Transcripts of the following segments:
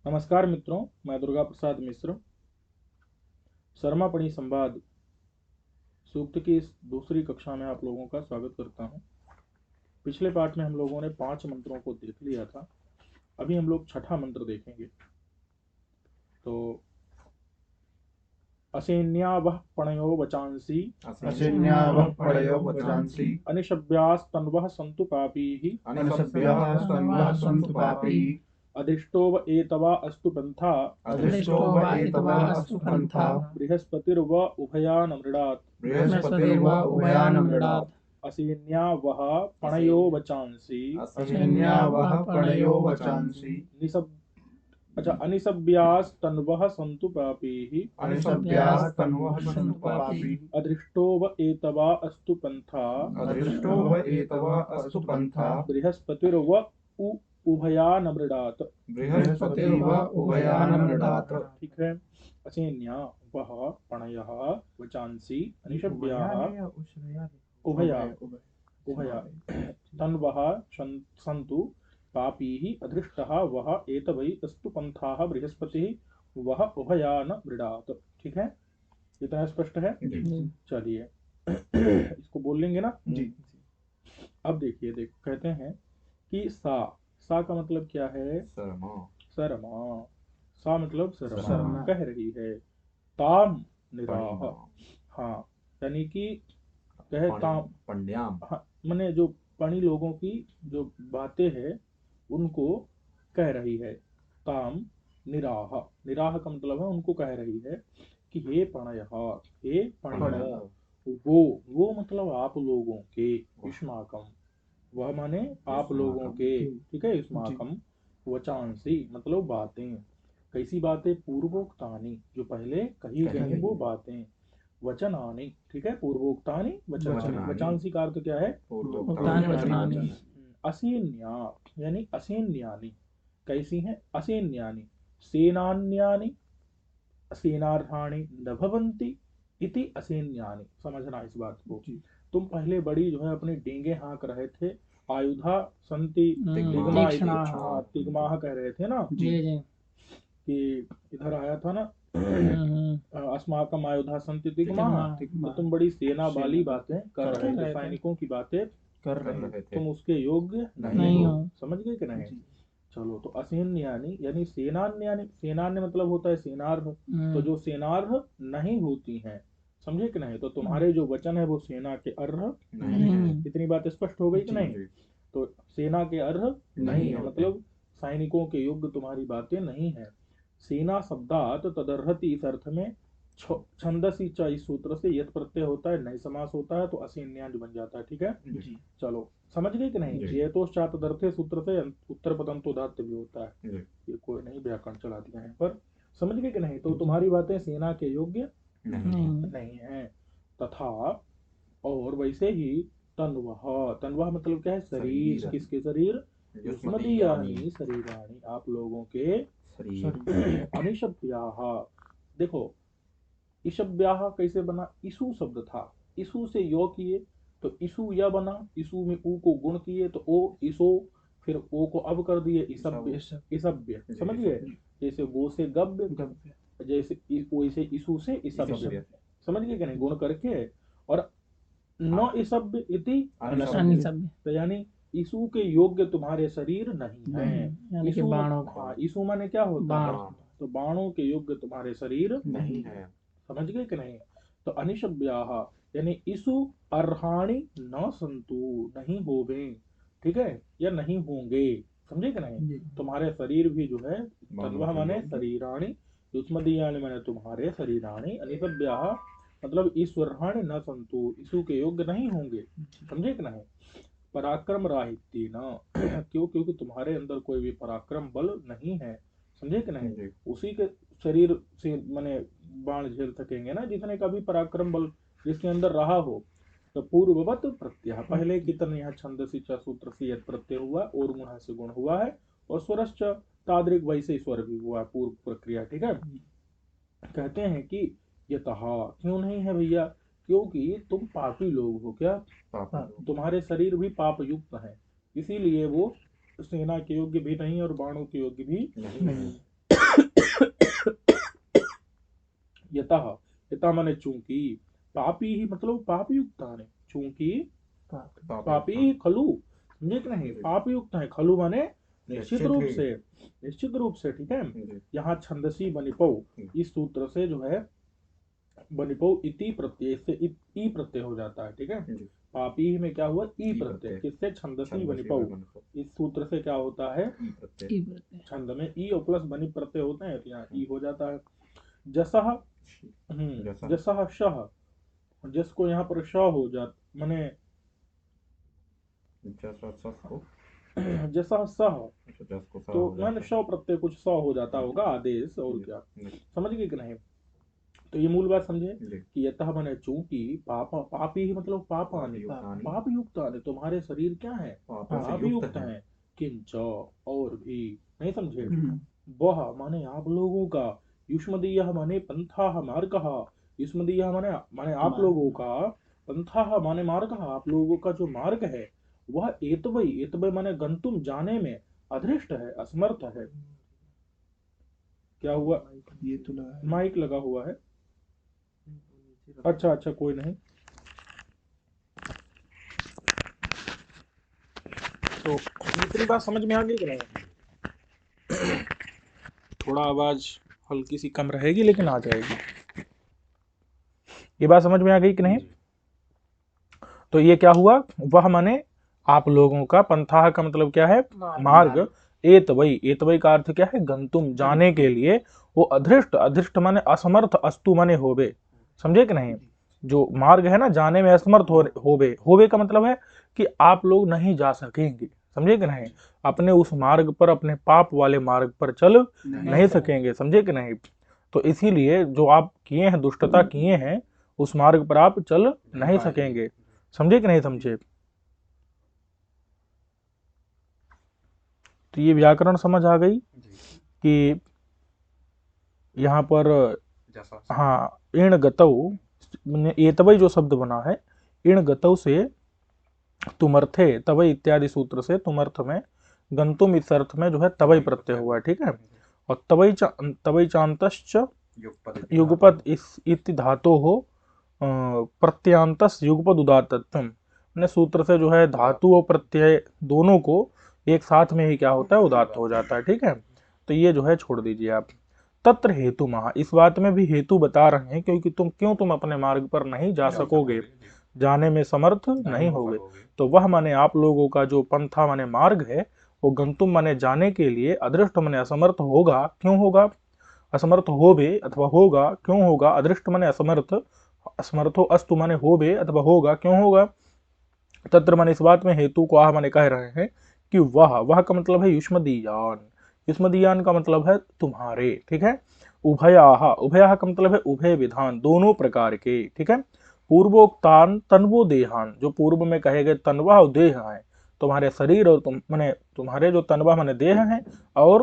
नमस्कार मित्रों, मैं दुर्गा प्रसाद मिश्र शर्मापणी संवाद सूक्त की इस दूसरी कक्षा में आप लोगों का स्वागत करता हूं। पिछले पाठ में हम लोगों ने 5 मंत्रों को देख लिया था। अभी हम लोग छठा मंत्र देखेंगे। तो असेन्यावः पणयो वचांसि अनिशव्यास्तन्वः सन्तु पापीः अधिष्टोव एतवा अस्तु पंथा बृहस्पतिर्व उभयान मृडात् असेन्या वह पणयो वचांसि अनिसव्यास्तन्वः सन्तु पापीः अदृष्टोव एतवा अस्तु पंथा बृहस्पतिर्व उभयान मृडात्। ठीक है। असेन्या वह पणयः वचांसि अनिशव्याः उभया तन्वः सन्तु पापीः अदृष्टः वह एतवै अस्तु पंथाः बृहस्पतिः वह उभयान मृडात्। ठीक है, इतना स्पष्ट है। चलिए इसको बोल लेंगे ना जी। अब देखिए, कहते हैं कि सा का मतलब क्या है? शर्मा। सा मतलब शर्मा कह रही है। ताम निराह, हाँ, यानी कि कहे ताम पंड्याम, हाँ, माने जो पणी लोगों की जो बातें हैं उनको कह रही है। ताम निराह, निराह का मतलब है उनको कह रही है कि हे पणयः, हे पणयो, वो मतलब आप लोगों के, युष्माकम, वह माने आप लोगों के, ठीक है। युष्माकम वचांसी मतलब बातें। कैसी बातें? पूर्वोक्तानि, जो पहले कही गई वो बातें। वचनानि, ठीक है। पूर्वोक्तानि वचनानि, वचांसी का अर्थ क्या है? असेन्या यानी असेन्यानि, कैसी हैं? असेन्यानि सेनान्यानि सेनार्हाणि न भवन्ति इति असेन्यानि। समझना इस बात को। तुम पहले बड़ी जो है अपने डेंगे हाँक रहे थे, आयुधा संति तिग्माह कह रहे थे ना कि इधर आया था ना अस्माकम आयुधा संति तिग्माह। तो तुम बड़ी सेना वाली बातें कर रहे थे, सैनिकों की बातें कर रहे थे, तुम उसके योग्य नहीं हो। समझ गए कि नहीं? चलो, तो असेन्यानि यानी सेनान्यानि, सेनान्य मतलब होता है सेनार्ह, तो जो सेनार्ह नहीं होती हैं, समझे कि नहीं? तो तुम्हारे जो वचन है वो सेना के अर्ह नहीं है। इतनी बात स्पष्ट हो गई कि नहीं? तो सेना के अर्ह नहीं है, मतलब सैनिकों के योग्य तुम्हारी बातें नहीं है। सेना शब्दात तदर्हति, इस अर्थ में छंदसी च, इस सूत्र से यत प्रत्यय होता है, नहीं समास होता है, तो असेन्यांज बन जाता है। ठीक है, चलो समझ गए कि नहीं? जेतोश्चातदर्थे सूत्र से उत्तर पदंतोदात्य भी होता है। ये कोई नहीं, व्याकरण चला दिया है, पर समझ गए कि नहीं? तो तुम्हारी बातें सेना के योग्य नहीं है। तथा और वैसे ही तन्वह मतलब क्या है? शरीर। किसके शरीर? युष्मदीयानि शरीराणि, आप लोगों के अनिशव्याः। देखो, ईशव्याः कैसे बना? ईसु शब्द था, ईसु से यो किए तो ईसु या बना। ईसु में ऊ को गुण किए तो ओ ईसो, फिर ओ को अब कर दिए ईसव्य। समझ गए? जैसे वो से गव्य, जैसे वैसे ईसु से ईसव्य। समझ गए कि नहीं? गुण करके। और न ईसव्य इति अनिसव्य, तो यानी ईसु के योग्य तुम्हारे शरीर नहीं है। ईसु माने क्या होता है? तो बाणों के योग्य तुम्हारे शरीर नहीं है। समझ गए कि नहीं? तो अनिशव्याः यानी ईसु अर्हाणि न संतु, नहीं होवे, ठीक है, या नहीं होंगे। समझे कि नहीं? तुम्हारे शरीर भी जो है, तन्वह माने शरीराणि, युष्मदीयानि माने तुम्हारे शरीराणि, अनिशव्याः मतलब ईश्वराणि न संतु, ईसु के योग्य नहीं होंगे। समझे कि नहीं? पराक्रम राहित्य न क्यों? क्योंकि तुम्हारे अंदर कोई भी पराक्रम बल नहीं है। समझे कि नहीं? उसी के शरीर से माने बाण झेल सकेंगे ना जिसने कभी पराक्रम बल जिसके अंदर रहा हो। तो पूर्ववत प्रत्यय, पहले की तरह यहाँ छंदसी च सूत्र से यद प्रत्यय हुआ और गुण से गुण हुआ है, और स्वरश्च तादृक वैसे स्वर भी हुआ, पूर्व प्रक्रिया। ठीक है। कहते हैं कि यतः, क्यों नहीं है भैया? क्योंकि तुम पापी लोग हो। क्या? तुम्हारे शरीर भी पाप युक्त है, इसीलिए वो सेना के योग्य भी नहीं और बाणों के योग्य भी नहीं। यतः, यतः माने चूंकि, पापी ही मतलब पाप युक्त है, चूंकि पापी खलु, समझे कि नहीं, पाप युक्त है, खलु माने निश्चित रूप से, निश्चित रूप से, ठीक है। यहाँ छंदसी बनिपौ, इस सूत्र से जो है बनिपौ इति प्रत्यय से ई प्रत्यय हो जाता है, ठीक है। पापी में क्या हुआ, ई प्रत्यय, किससे, छंदसी बनिपौ, इस सूत्र से क्या होता है, छंद में ई और प्लस बनि प्रत्यय होते हैं, तो यहाँ ई हो जाता है। जसह, जसह शह, जिसको यहाँ पर श हो जाता, माने जैसा सह, तो मैंने श प्रत्यय कुछ स हो जाता होगा, आदेश, और क्या, समझ गए कि नहीं। तो ये मूल बात समझे कि यतः माने चूंकि, पापा, पापी ही मतलब पापानि, पाप युक्त आने, तुम्हारे शरीर क्या है, पाप युक्त है, किंच, और भी, नहीं समझे। वह माने आप लोगों का, युष्मदीय माने पंथा मार्ग, युष्मदीय माने आप लोगों का, पंथा माने मार्ग, आप लोगों का जो मार्ग है, वह एतवई, एतवई माने गंतुम, जाने में, अदृष्ट है, असमर्थ है। क्या हुआ, ये तो माइक लगा हुआ है, अच्छा अच्छा कोई नहीं। तो इतनी बात समझ में आ गई कि नहीं, थोड़ा आवाज हल्की सी कम रहेगी लेकिन आ जाएगी, ये बात समझ में आ गई कि नहीं। तो ये क्या हुआ, वह माने आप लोगों का, पंथा का मतलब क्या है, मार्ग, एतवई, एतवई का अर्थ क्या है, गंतुम, जाने के लिए, वो अधृष्ट, अधृष्ट माने असमर्थ, अस्तु माने होवे, समझे कि नहीं। जो मार्ग है ना, जाने में असमर्थ होवे, होवे का मतलब है कि आप लोग नहीं जा सकेंगे, समझे कि नहीं, अपने उस मार्ग पर, अपने पाप वाले मार्ग पर चल नहीं सकेंगे, समझे कि नहीं। तो इसीलिए जो आप किए हैं, दुष्टता किए हैं, उस मार्ग पर आप चल नहीं सकेंगे, समझे कि नहीं समझे। तो ये व्याकरण समझ आ गई कि यहाँ पर, हाँ, इण गतौ, एतवई जो शब्द बना है, इण गतौ से तुमर्थे, तवई इत्यादि सूत्र से तुमर्थ में, गंतुम इस अर्थ में जो है तवई प्रत्यय हुआ है, ठीक है। और तवई चांतश्च युगपद इति धातु हो, प्रत्यांतस युगपद उदात्तम, ने सूत्र से जो है धातु और प्रत्यय दोनों को एक साथ में ही क्या होता है, उदात्त हो जाता है, ठीक है। तो ये जो है छोड़ दीजिए आप। तत्र हेतु महा, इस बात में भी हेतु बता रहे हैं, क्योंकि तुम अपने मार्ग पर नहीं जा सकोगे, जाने में समर्थ नहीं होगे। तो वह माने आप लोगों का जो पंथा माने मार्ग है, वो गंतुम माने जाने के लिए, अदृष्ट माने असमर्थ होगा, क्यों होगा, असमर्थ होबे अथवा होगा, क्यों होगा, अदृष्ट माने असमर्थ, असमर्थो अस्तु माने होबे अथवा होगा, क्यों होगा। तत्र माने इस बात में हेतु को आह माने कह रहे हैं कि वह का मतलब है युष्मदीयान, युष्मदीयान का मतलब है तुम्हारे, ठीक है। उभयाह, उभयाह का मतलब है उभय विधान, दोनों प्रकार के, ठीक है। पूर्वोक्तान तन्वो देहान, जो पूर्व में कहे गए तनवा और देह है, तुम्हारे शरीर, और माने तुम्हारे जो तनवा माने देह है, और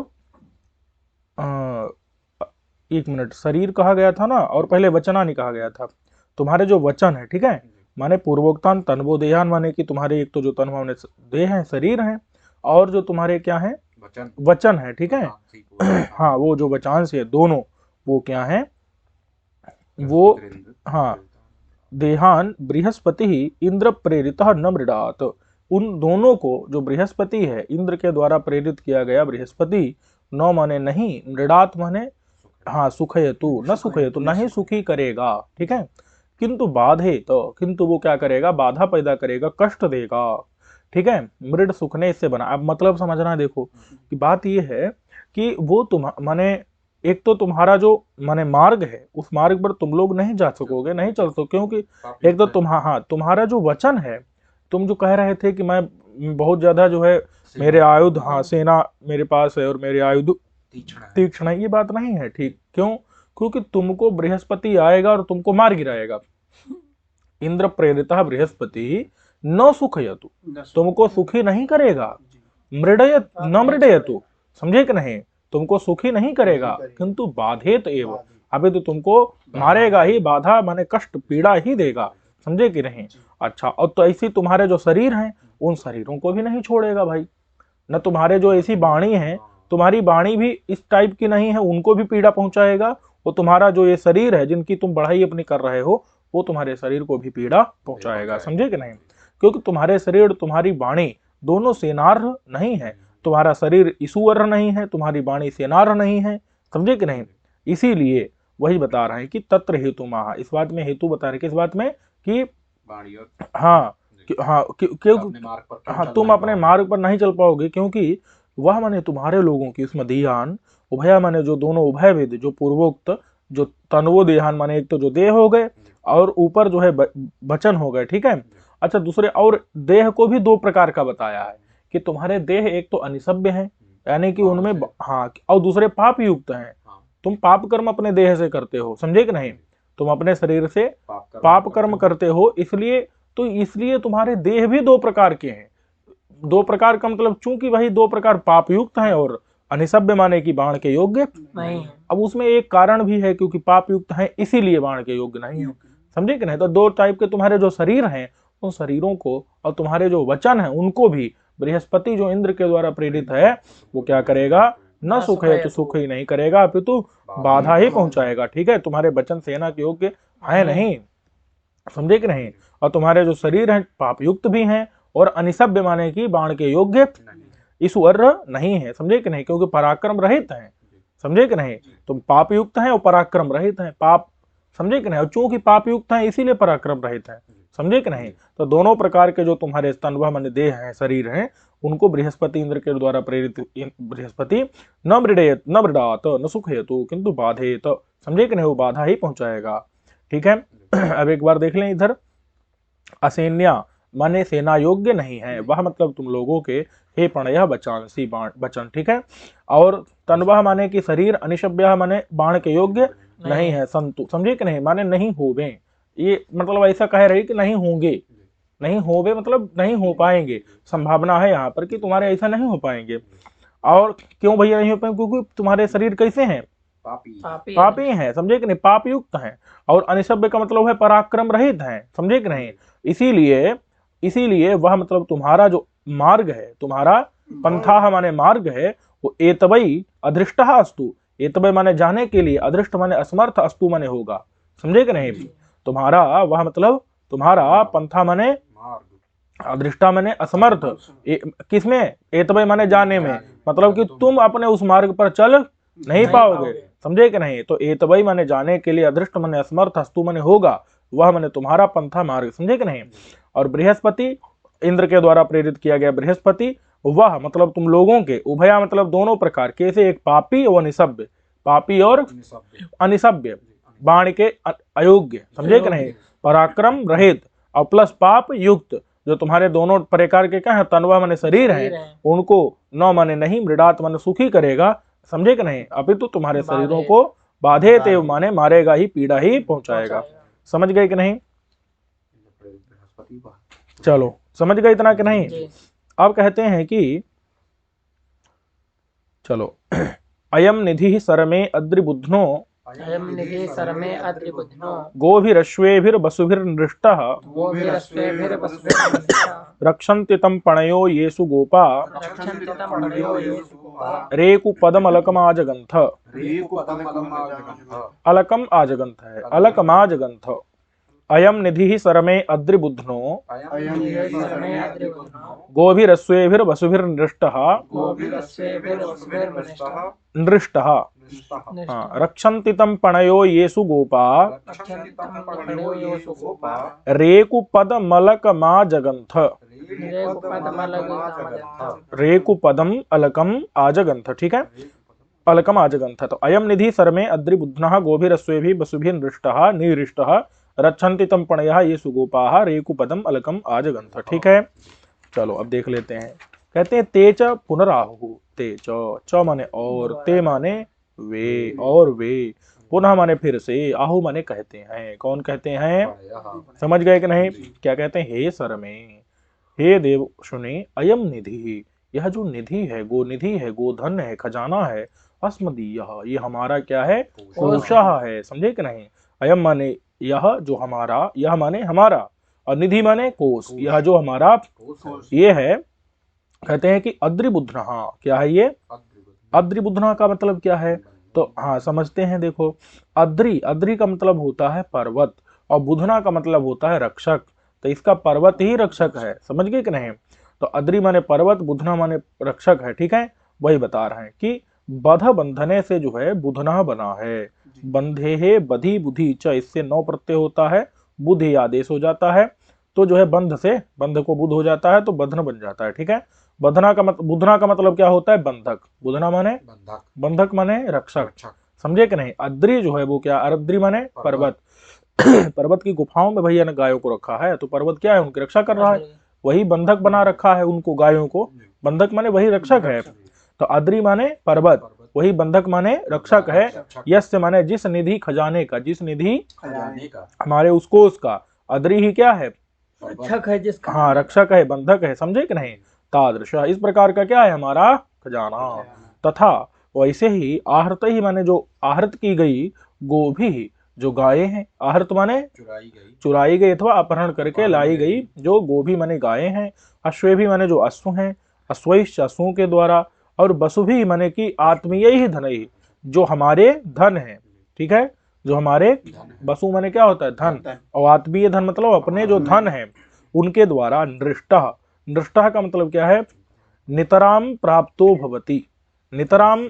एक मिनट, शरीर कहा गया था ना, और पहले वचना नहीं कहा गया था, तुम्हारे जो वचन है, ठीक है, माने पूर्वोक्तान तन्वो देहान, माने कि तुम्हारे एक तो जो तनवा माने देह है, शरीर है, और जो तुम्हारे क्या है, वचन है, ठीक है। हाँ, वो जो वचांश है दोनों, वो क्या है, वो, हाँ, देहान बृहस्पति ही इंद्र प्रेरित न मृडात, उन दोनों को जो बृहस्पति है, इंद्र के द्वारा प्रेरित किया गया बृहस्पति, न माने नहीं, मृडात माने हाँ, सुखयतु, न सुखयतु, नहीं सुखी करेगा, ठीक है। किंतु बाधे, तो किंतु वो क्या करेगा, बाधा पैदा करेगा, कष्ट देगा, ठीक है। मृड सुखने इससे बना, अब मतलब समझना, देखो कि बात ये है कि वो तुम माने, एक तो तुम्हारा जो माने मार्ग है, उस मार्ग पर तुम लोग नहीं जा सकोगे, नहीं चल सको, क्योंकि एक तो तुम्हारा जो वचन है, तुम जो कह रहे थे कि मैं बहुत ज्यादा जो है मेरे आयुध, हाँ, सेना मेरे पास है और मेरे आयुध तीक्ष्ण है, ये बात नहीं है, ठीक, क्यों, क्योंकि तुमको बृहस्पति आएगा और तुमको मार गिराएगा। इंद्र प्रेरित बृहस्पति न सुखयतु, तुमको सुखी नहीं करेगा, मृडयत न मृडयतु, समझे कि नहीं, तुमको सुखी नहीं करेगा, किंतु बाधेत एवं, अभी तो तुमको मारेगा ही, बाधा माने कष्ट, पीड़ा ही देगा, समझे कि नहीं। अच्छा, और तो ऐसी तुम्हारे जो शरीर हैं, उन शरीरों को भी नहीं छोड़ेगा भाई, न तुम्हारे जो ऐसी वाणी है, तुम्हारी वाणी भी इस टाइप की नहीं है, उनको भी पीड़ा पहुंचाएगा। वो तुम्हारा जो ये शरीर है जिनकी तुम बढ़ाई अपनी कर रहे हो, वो तुम्हारे शरीर को भी पीड़ा पहुंचाएगा, समझे कि नहीं? क्योंकि तुम्हारे शरीर तुम्हारी वाणी दोनों सेनार्ह नहीं है। तुम्हारा शरीर ईश्वर नहीं है, तुम्हारी वाणी सेनार्ह नहीं है, समझे कि नहीं? इसीलिए वही बता रहे हैं कि तत्र हेतु महा, इस बात में हेतु बता रहे, किस बात में? कि हाँ क्योंकि हाँ तुम अपने मार्ग पर नहीं चल पाओगे, क्योंकि वह माने तुम्हारे लोगों की उसमें ध्यान उभया माने जो दोनों उभय वेद जो पूर्वोक्त जो तनवो देहान माने एक तो जो देह हो गए और ऊपर जो है वचन हो गए, ठीक है। अच्छा दूसरे और देह को भी दो प्रकार का बताया है कि तुम्हारे देह एक तो अनिसभ्य है, यानी कि उनमें हाँ, और दूसरे पाप युक्त हैं। तुम पाप कर्म अपने देह से करते हो, समझे कि नहीं? तुम अपने शरीर से पाप कर्म करते हो, इसलिए तुम्हारे देह भी दो प्रकार के हैं। दो प्रकार का मतलब चूंकि वही दो प्रकार पाप युक्त हैं और अनिसभ्य माने कि बाण के योग्य नहीं। अब उसमें एक कारण भी है, क्योंकि पाप युक्त हैं इसीलिए बाण के योग्य नहीं है, समझे कि नहीं? तो दो टाइप के तुम्हारे जो शरीर हैं, उन शरीरों को और तुम्हारे जो वचन है उनको भी बृहस्पति जो इंद्र के द्वारा प्रेरित है वो क्या करेगा? न सुख है तो सुख ही नहीं करेगा, अपितु बाधा ही पहुंचाएगा, ठीक है। तुम्हारे वचन सेना के योग्य है नहीं, समझे कि नहीं? और तुम्हारे जो शरीर है पाप युक्त भी हैं और अनिसभ्य माने कि बाण के योग्य ईश्वर नहीं है, समझे कि नहीं? क्योंकि पराक्रम रहित हैं, समझे कि नहीं? तुम पाप युक्त हैं और पराक्रम रहित हैं, पाप, समझे कि नहीं? और चूंकि पाप युक्त हैं इसीलिए पराक्रम रहित हैं, समझे कि नहीं? तो दोनों प्रकार के जो तुम्हारे स्तनभ माने देह हैं, शरीर हैं, उनको बृहस्पति इंद्र के द्वारा प्रेरित बृहस्पति न मृडेत न मृडात न सुखेतु किंतु बाधेत, समझे कि नहीं? वो बाधा ही पहुंचाएगा, ठीक है। अब एक बार देख लें इधर, असेन्या माने सेना योग्य नहीं है, वह मतलब तुम लोगों के हे प्रणय बचांसी बचन, ठीक है। और तनवह माने कि शरीर, अनिशभ्य माने बाण के योग्य नहीं है, संतु, समझे कि नहीं? माने नहीं होवे, ये मतलब ऐसा कह रही कि नहीं होंगे, नहीं होवे मतलब नहीं हो पाएंगे, संभावना है यहाँ पर कि तुम्हारे ऐसा नहीं हो पाएंगे। और क्यों भैया नहीं हो पाएंगे? क्योंकि तुम्हारे शरीर कैसे हैं? पापी हैं, समझे कि नहीं? पाप युक्त हैं। और अनिसभ्य का मतलब है पराक्रम रहित हैं, समझे कि नहीं? इसीलिए वह मतलब तुम्हारा जो मार्ग है, तुम्हारा पंथा माने मार्ग है, वो एतवई अदृष्ट अस्तु, एतवई माने जाने के लिए, अदृष्ट माने असमर्थ, अस्तु माने होगा, समझे कि नहीं? तुम्हारा वह मतलब तुम्हारा पंथा माने अदृष्टा माने असमर्थ, किसमें? एतवई माने जाने में, मतलब कि तुम अपने उस मार्ग पर चल नहीं पाओगे, समझे कि नहीं? तो एतवई माने जाने के लिए, अदृष्ट माने असमर्थ, अस्तु माने होगा, वह माने तुम्हारा पंथा मार्ग, समझे कि नहीं? और बृहस्पति इंद्र के द्वारा प्रेरित किया गया बृहस्पति, वह मतलब तुम लोगों के उभया मतलब दोनों प्रकार कैसे, एक पापी और अनिसभ्य, पापी और अनिसभ्य, बाण के अयोग्य, समझे कि नहीं? पराक्रम रहित और प्लस पाप युक्त, जो तुम्हारे दोनों प्रकार के क्या है? तनवा माने शरीर है, उनको न माने नहीं, मृडात माने सुखी करेगा, समझे कि नहीं? अभी तो तुम्हारे शरीरों को बाधे ते माने मारेगा ही, पीड़ा ही पहुंचाएगा, समझ गए कि नहीं? चलो समझ गए इतना कि नहीं? अब कहते हैं कि चलो अयम निधि सरमे अद्रिबुध्नो गोभिरश्वेभिर्वसुभिर्नृष्टः रक्षन्ति तं पणयो येषु गोपा रेकुपदमलकमाजगन्थ, अलकम आजगन्थ है, अलकमाजगन्थ। अयम निधि सरमे अद्रिबुध्नो गोभिरश्वेभिर्वसुभिर्नृष्टः नृष्टः रक्षन्ति तं पणयो येषु गोपा रेकुपदमलकमाजगन्थ, रेकुपदम अलकम आजगन्थ, ठीक है, अलकम आजगन्थ। तो अयम निधि सरमे अद्रिबुध्नः गोभिरश्वेभिः वसुभिः नृष्टः निरिष्टः रक्षन्ति तं पणयः येषु गोपाः रेकुपदम अलकम आजगन्थ, ठीक है। चलो अब देख लेते हैं, कहते हैं तेच पुनराहु, तेच च माने और, ते माने वे और वे, पुनः माने फिर से, आहु माने कहते हैं, कौन कहते हैं? समझ गए कि नहीं? क्या कहते हैं? हे सरमे, हे देव सुने, अयम निधि, यह जो निधि है, गो निधि है, गोधन है, खजाना है, अस्मदीयः ये हमारा क्या है? कोशः है, समझे कि नहीं? अयम माने यह जो हमारा, यह माने हमारा, और निधि माने कोश, यह जो हमारा ये है, कहते हैं कि अद्रिबुध्नः, क्या है ये? अद्रि बुधना का मतलब क्या है? तो हाँ समझते हैं, देखो अद्रि, अद्रि का मतलब होता है पर्वत और बुधना का मतलब होता है रक्षक, तो इसका पर्वत ही रक्षक है, समझ गए कि नहीं? तो अद्रि माने पर्वत, बुधना माने रक्षक है, ठीक है। वही बता रहे हैं कि बध बंधने से जो है बुधना बना है, बंधे है बधी बुधि च, इससे 9 प्रत्यय होता है, बुधि आदेश हो जाता है, तो जो है बंध से, बंध को बुध हो जाता है तो बंधन बन जाता है, ठीक है। बधना का बुधना का मतलब क्या होता है? बंधक, बुधना माने बंधक, बंधक माने रक्षक, समझे कि नहीं? अद्रि जो है वो क्या? अद्रि माने पर्वत। पर्वत की गुफाओं में भैया ने गायों को रखा है, तो पर्वत क्या है? उनकी रक्षा कर रहा है, वही बंधक बना रखा है उनको, गायों को। बंधक माने वही रक्षक है, तो अद्रि माने पर्वत, वही बंधक माने रक्षक है। यस्य माने जिस निधि खजाने का, जिस निधि हमारे उस कोष का, अद्रि ही क्या है? रक्षक है जिसका, हाँ रक्षक है, बंधक है, समझे कि नहीं? तादृश, इस प्रकार का क्या है? हमारा खजाना। तथा वैसे ही आहृत ही माने जो आहृत की गई, गोभी जो गायें हैं, आहृत माने चुराई गई अथवा अपहरण करके लाई गई, जो गोभी माने गायें हैं, अश्वेभी माने जो अश्व हैं, अश्वैश्च अश्वों के द्वारा, और वसुभी माने कि आत्मीय ही धन ही, जो हमारे धन है, ठीक है, जो हमारे, वसु माने क्या होता है? धन, और आत्मीय धन मतलब अपने जो धन है उनके द्वारा, नृष्टः, नृष्टः का मतलब क्या है? नितराम प्राप्तो भवति, नितराम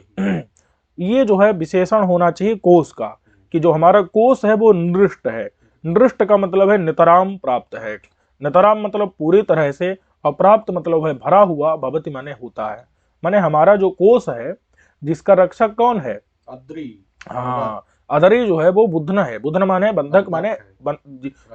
ये जो है विशेषण होना चाहिए कोष का, कि जो हमारा कोष है वो नृष्ट है, नृष्ट का मतलब है नितराम प्राप्त है, नितराम मतलब पूरी तरह से, अप्राप्त मतलब है भरा हुआ, भवति माने होता है, माने हमारा जो कोष है जिसका रक्षक कौन है? अद्रि। हाँ अदरी जो है वो बुधन है, बुधन माने बंधक माने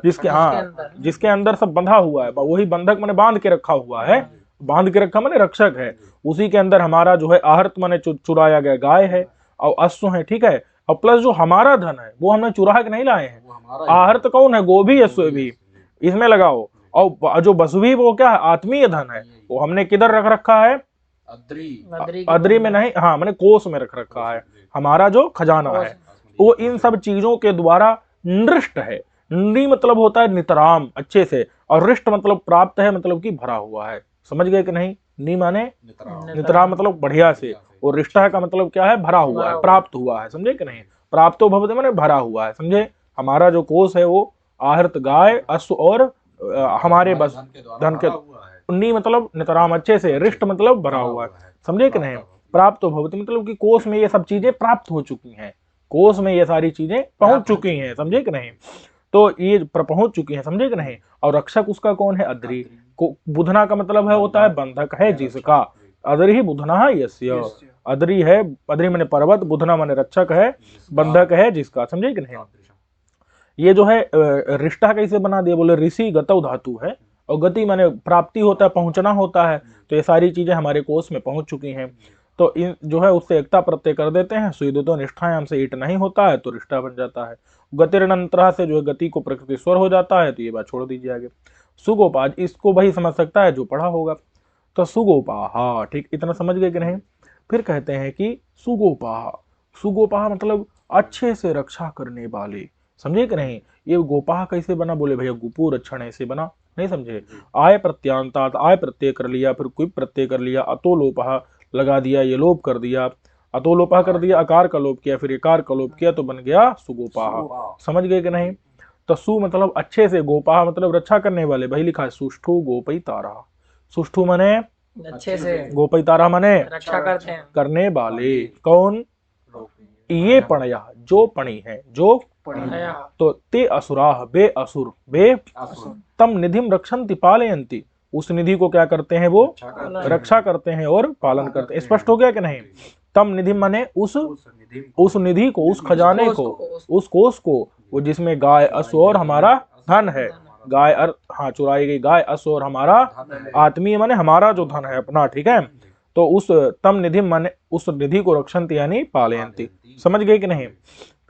जिसके, हाँ जिसके अंदर सब बंधा हुआ है, वही बंधक माने बांध के रखा हुआ है, बांध के रखा माने रक्षक है, उसी के अंदर हमारा जो है आहृत माने चुराया गया गाय है और अश्व है, ठीक है, और प्लस जो हमारा धन है वो हमने चुरा के नहीं लाए हैं, आहृत कौन है? गोभी अश्व भी, इसमें लगाओ, और जो वसुभी वो क्या है? आत्मीय धन है, वो हमने किधर रख रखा है? अद्रि में नहीं, हाँ मैंने कोष में रख रखा है, हमारा जो खजाना है वो इन सब चीजों के द्वारा नृष्ट है। नृ मतलब होता है नितराम, अच्छे से, और रिष्ट मतलब प्राप्त है, मतलब कि भरा हुआ है, समझ गए कि नहीं? नी माने नितराम मतलब बढ़िया से, और रिष्टा का मतलब क्या है? भरा हुआ है, प्राप्त हुआ है, समझे कि नहीं? प्राप्तो भवते माने भरा हुआ है, समझे? हमारा जो कोष है वो आहृत गाय, अश्व और हमारे बस धन के, नी मतलब नितराम अच्छे से, रिष्ट मतलब भरा हुआ है, समझे कि नहीं? प्राप्त भवति मतलब कि कोष में ये सब चीजें प्राप्त हो चुकी हैं, कोष में ये सारी चीजें पहुंच चुकी हैं, समझे कि नहीं? तो ये पहुंच चुकी हैं, समझे कि नहीं? और रक्षक उसका कौन है? अद्रि। बुधना का मतलब है होता है बंधक है जिसका, अद्रि ही बुधना यस्य, अद्रि है, अद्रि माने पर्वत, बुधना माने रक्षक है, बंधक है जिसका, समझे कि नहीं? ये जो है रिष्टा कैसे बना दिया? बोले ऋषि गतौ धातु है, और गति माने प्राप्ति होता है, पहुंचना होता है, तो ये सारी चीजें हमारे कोष में पहुंच चुकी हैं, तो इन जो है उससे एकता प्रत्यय कर देते हैं, सुविदितो निष्ठायाम से ईट नहीं होता है तो रिष्टा बन जाता है। गतिरनंतरा से जो है गति को प्रकृति स्वर हो जाता है, तो ये बात छोड़ दीजिए आगे। सुगोपाज, इसको वही समझ सकता है जो पढ़ा होगा, तो सुगोपाहा, ठीक, इतना समझ गए कि नहीं? फिर कहते हैं कि सुगोपाहा, सुगोपाहा मतलब अच्छे से रक्षा करने वाले, समझे कि नहीं? ये गोपाह कैसे बना? बोले भैया गुपू रक्षण ऐसे बना, नहीं समझे? आय प्रत्यांतात, आय प्रत्यय कर लिया, फिर क्विप प्रत्यय कर लिया, अतो लोपः लगा दिया, ये लोप कर दिया, अतो लोपः कर दिया, अकार का लोप किया, फिर एकार का लोप किया, तो बन गया सुगोपाह, समझ गए कि नहीं? तो सु मतलब अच्छे से, गोपाह मतलब रक्षा करने वाले, भाई लिखा है सुष्ठु गोपयितारः, सुष्ठु माने अच्छे से, गोपयितारः माने रक्षा करते हैं, करने वाले, कौन? ये पणया, जो पणी है, जो तो ते असुराः, बे असुर, बे तम निधिम रक्षन्ति पालयन्ति, उस निधि को क्या करते हैं? वो रक्षा करते हैं और पालन करते हैं। स्पष्ट हो गया कि नहीं? तम निधि माने उस निधि को, उस खजाने को, उस कोष को, वो जिसमें गाय, अश्व और हमारा धन है, गाय हाँ चुराई गई गाय, अश्व और हमारा आत्मीय माने हमारा जो धन है अपना, ठीक है, तो उस तम निधि माने उस निधि को रक्षन्ति यानी पालयन्ति, समझ गए कि नहीं?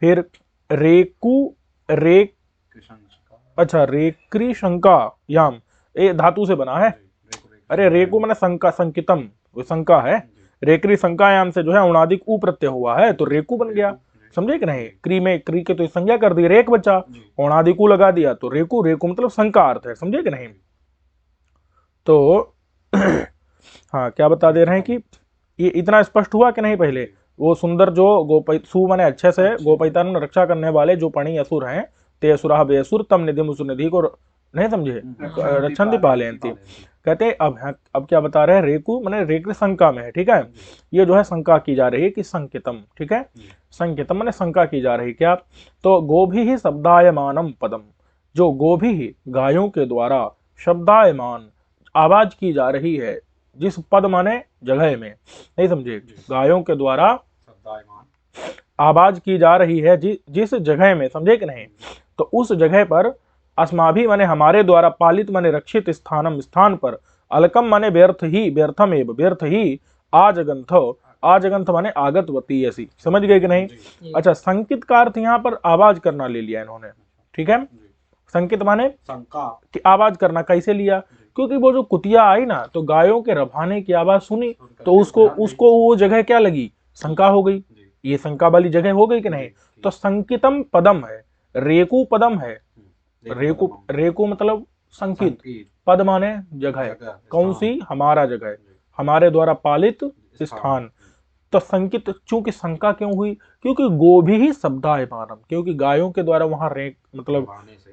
फिर रेकु, रेक, अच्छा रेक्री शंका याम, ये धातु से बना है, अरे रेकु माने शंका, संकितम वो शंका है, रेक्री शंकायाम से जो है उणादिक उ प्रत्यय हुआ है, तो रेकु बन गया, समझे कि नहीं? क्री में क्री के तो संज्ञा कर दी, रेक बचा, उणादिक उ लगा दिया, तो रेकु, रेकु मतलब शंका अर्थ है, समझे कि नहीं? तो हाँ क्या बता दे रहे हैं कि ये इतना स्पष्ट हुआ कि नहीं? पहले वो सुंदर जो सु माने अच्छे से गोपैतान रक्षा करने वाले जो पणी असुर हैं, ते असुरा बेअसुर तम निधि उस निधि को नहीं समझे, रक्षण पालयन्ति। कहते हैं अब क्या बता रहे हैं? रेकु माने रेक शंका में है, ठीक है। ये जो है शंका की जा रही है कि संकेतम, ठीक है, संकेतम माने शंका की जा रही क्या? तो गोभी ही शब्दायमानम पदम, जो गोभी ही गायों के द्वारा शब्दायमान आवाज की जा रही है, जिस पद माने जगह में, नहीं समझे, गायों के द्वारा आवाज की जा रही है जिस जगह में, समझे कि नहीं? तो उस जगह पर अस्माभि माने हमारे द्वारा, पालित माने रक्षित स्थानम स्थान पर, अलकम माने व्यर्थ ही, व्यर्थम एव व्यर्थ ही, आजगंथ आजगंथ माने आगतवती, ऐसी समझ गए कि नहीं? अच्छा, संकित का अर्थ यहाँ पर आवाज करना ले लिया इन्होंने, ठीक है। संकित माने कि आवाज करना। कैसे लिया? क्योंकि वो जो कुतिया आई ना, तो गायों के रभाने की आवाज सुनी, तो उसको वो जगह क्या लगी? शंका हो गई, ये शंका वाली जगह हो गई कि नहीं? तो संकितम पदम है, रेकु पदम है। रेकु मतलब संकित, पद माने जगह, कौन सी? हमारा जगह, हमारे द्वारा पालित स्थान। तो संकित, चूंकि शंका क्यों हुई? क्योंकि गोभी ही शब्दायमानम, क्योंकि गायों के द्वारा वहां रेक मतलब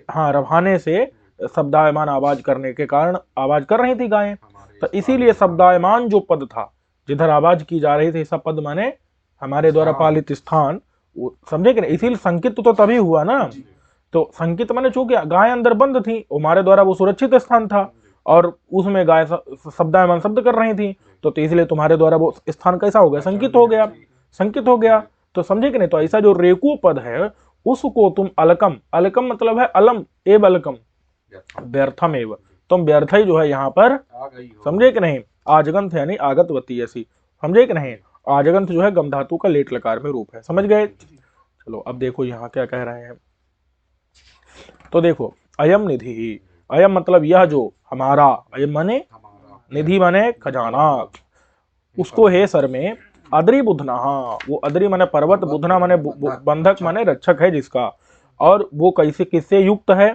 हाँ रभाने से शब्दायमान आवाज करने के कारण आवाज कर रही थी गायें, तो इसीलिए शब्दायमान जो पद था, जिधर आवाज की जा रही थी, ऐसा पद माने हमारे द्वारा पालित स्थान, समझे कि नहीं? इसीलिए संकित तो तभी हुआ ना। तो संकित माने चूंकि गाय अंदर बंद थी, हमारे द्वारा वो सुरक्षित स्थान था, और उसमें गाय शब्दायमान शब्द कर रही थी, तो इसलिए तुम्हारे द्वारा वो स्थान कैसा हो गया? संकित हो गया, संकित हो गया। तो समझे कि नहीं? तो ऐसा जो रेकु पद है, उसको तुम अलकम, अलकम मतलब है अलम एव अलकम, व्यर्थम एव, तुम व्यर्थ ही जो है यहाँ पर, समझे कि नहीं? आजगंथ यानी आगतवती, ऐसी, समझे कि नहीं? आजगंथ जो है गम धातु का लेट लकार में रूप है, समझ गए? चलो अब देखो यहाँ क्या कह रहे हैं। तो देखो, अयम निधि ही, अयम मतलब यह जो हमारा, अयम माने निधि माने खजाना, उसको है सर में अद्रि बुधना, वो अद्रि माने पर्वत, बुधना माने बंधक माने रक्षक है जिसका। और वो कैसे, किससे युक्त है,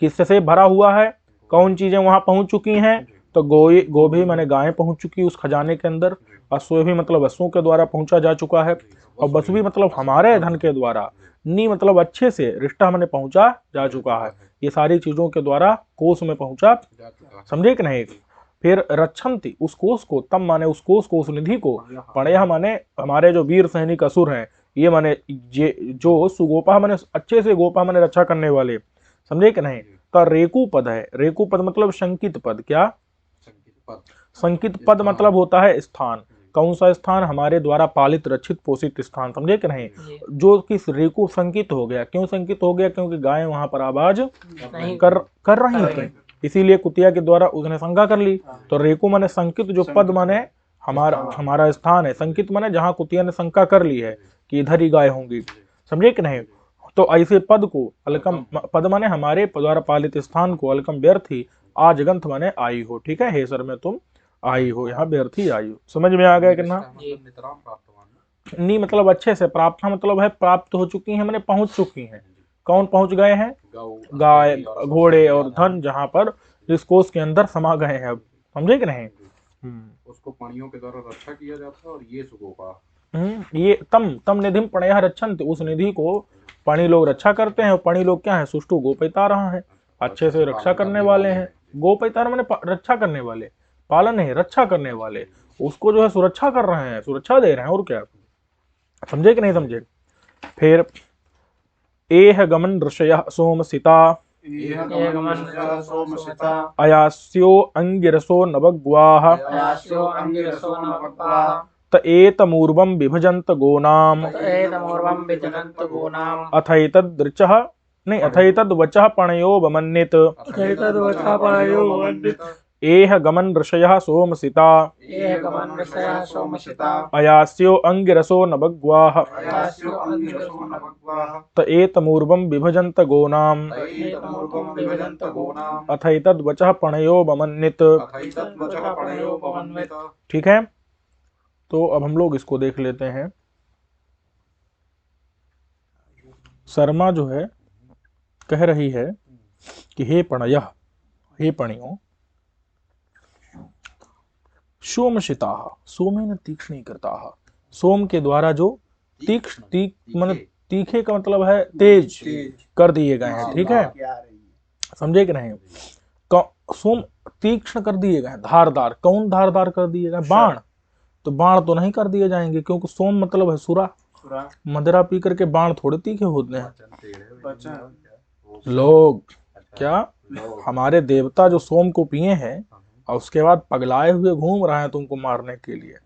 किससे भरा हुआ है, कौन चीजें वहां पहुंच चुकी हैं? तो गोभी माने गायें पहुंच चुकी उस खजाने के अंदर, अश्व भी मतलब अश्वों के द्वारा पहुंचा जा चुका है, और बस भी मतलब हमारे धन के द्वारा, नी मतलब अच्छे से, रिष्टा माने पहुंचा जा चुका है, ये सारी चीजों के द्वारा कोष में पहुंचा, समझे कि नहीं? फिर रक्षंती, उस कोष को, तम माने उस कोष को, उस निधि को, पणय माने हमारे जो वीर सैनिक असुर हैं, ये माने जो सुगोपा माने अच्छे से, गोपा माने रक्षा करने वाले, समझे कि नहीं? तो रेकु पद है, रेकु पद मतलब शंकित पद। क्या? संकित पद मतलब होता है स्थान। कौन सा स्थान? हमारे द्वारा पालित रक्षित पोषित स्थान, समझे कि नहीं? जो किस रेकु संकित हो गया। क्यों संकित हो गया? क्योंकि गायें वहां पर आवाज कर रही थी, इसीलिए कुतिया के द्वारा उसने शंका कर ली। तो रेकु माने संकित, जो पद माने हमारा स्थान है, संकित माने जहां कुतिया ने शंका कर ली है कि इधर ही गाय होंगी, समझे कि नहीं? तो ऐसे पद को अलकम, पद माने हमारे द्वारा पालित स्थान को, अलकम व्यर्थी, आजगंथ माने आई हो, ठीक है, हे सर में तुम आई हो, यहाँ व्यर्थी आई हो, समझ में आ गया कि ना? नी मतलब अच्छे से, प्राप्त मतलब है प्राप्त हो चुकी है, मैंने पहुंच चुकी हैं। कौन पहुंच गए हैं? गाय, घोड़े और धन, जहां पर इस कोष के अंदर समा गए हैं, अब समझे कि नहीं? उसको पानियों के द्वारा रक्षा किया जाता है, और ये सुगोपा, ये तम निधिम पणयः रक्षन्ति, उस निधि को पानी लोग रक्षा करते हैं। और पानी लोग क्या है? सुष्टु गोपैता रहा है, अच्छे से रक्षा करने वाले हैं। गोपैतार मैंने रक्षा करने वाले, पालन नहीं, रक्षा करने वाले, उसको जो है सुरक्षा कर रहे हैं, सुरक्षा दे रहे हैं, और क्या, समझे कि नहीं समझे? फिर एह गमन ऋषयः सोमसिता, अयास्यो अंगिरसो नवग्वाः, त एतमूर्वं विभजन्त गोनाम, अथैतद् नहीं, अथैतद्वचः पणयो वमन्येत, एह गमन ऋषयः सोमसिता, अयास्यो अंगिरसो नवग्वाः, त एतमूर्वं विभजन्त गोनाम, अथैतद्वचः पणयो वमन्येत, ठीक है। तो अब हम लोग इसको देख लेते हैं। शर्मा जो है कह रही है कि हे पणयः, हे पणियों, सोमशिताः सोमेन तीक्ष्णीकृताः, सोम के द्वारा जो मतलब तीखे का मतलब है तेज कर दिए गए हैं, ठीक है, समझे कि नहीं। सोम तीक्ष्ण कर दिए गए, धारदार, कौन धारदार कर दिए गए, बाण, तो बाण तो नहीं कर दिए जाएंगे, क्योंकि सोम मतलब है सुरा, मदिरा पी करके बाण थोड़े तीखे होते हैं। लोग क्या, हमारे देवता जो सोम को पिए हैं और उसके बाद पगलाए हुए घूम रहे हैं तुमको मारने के लिए,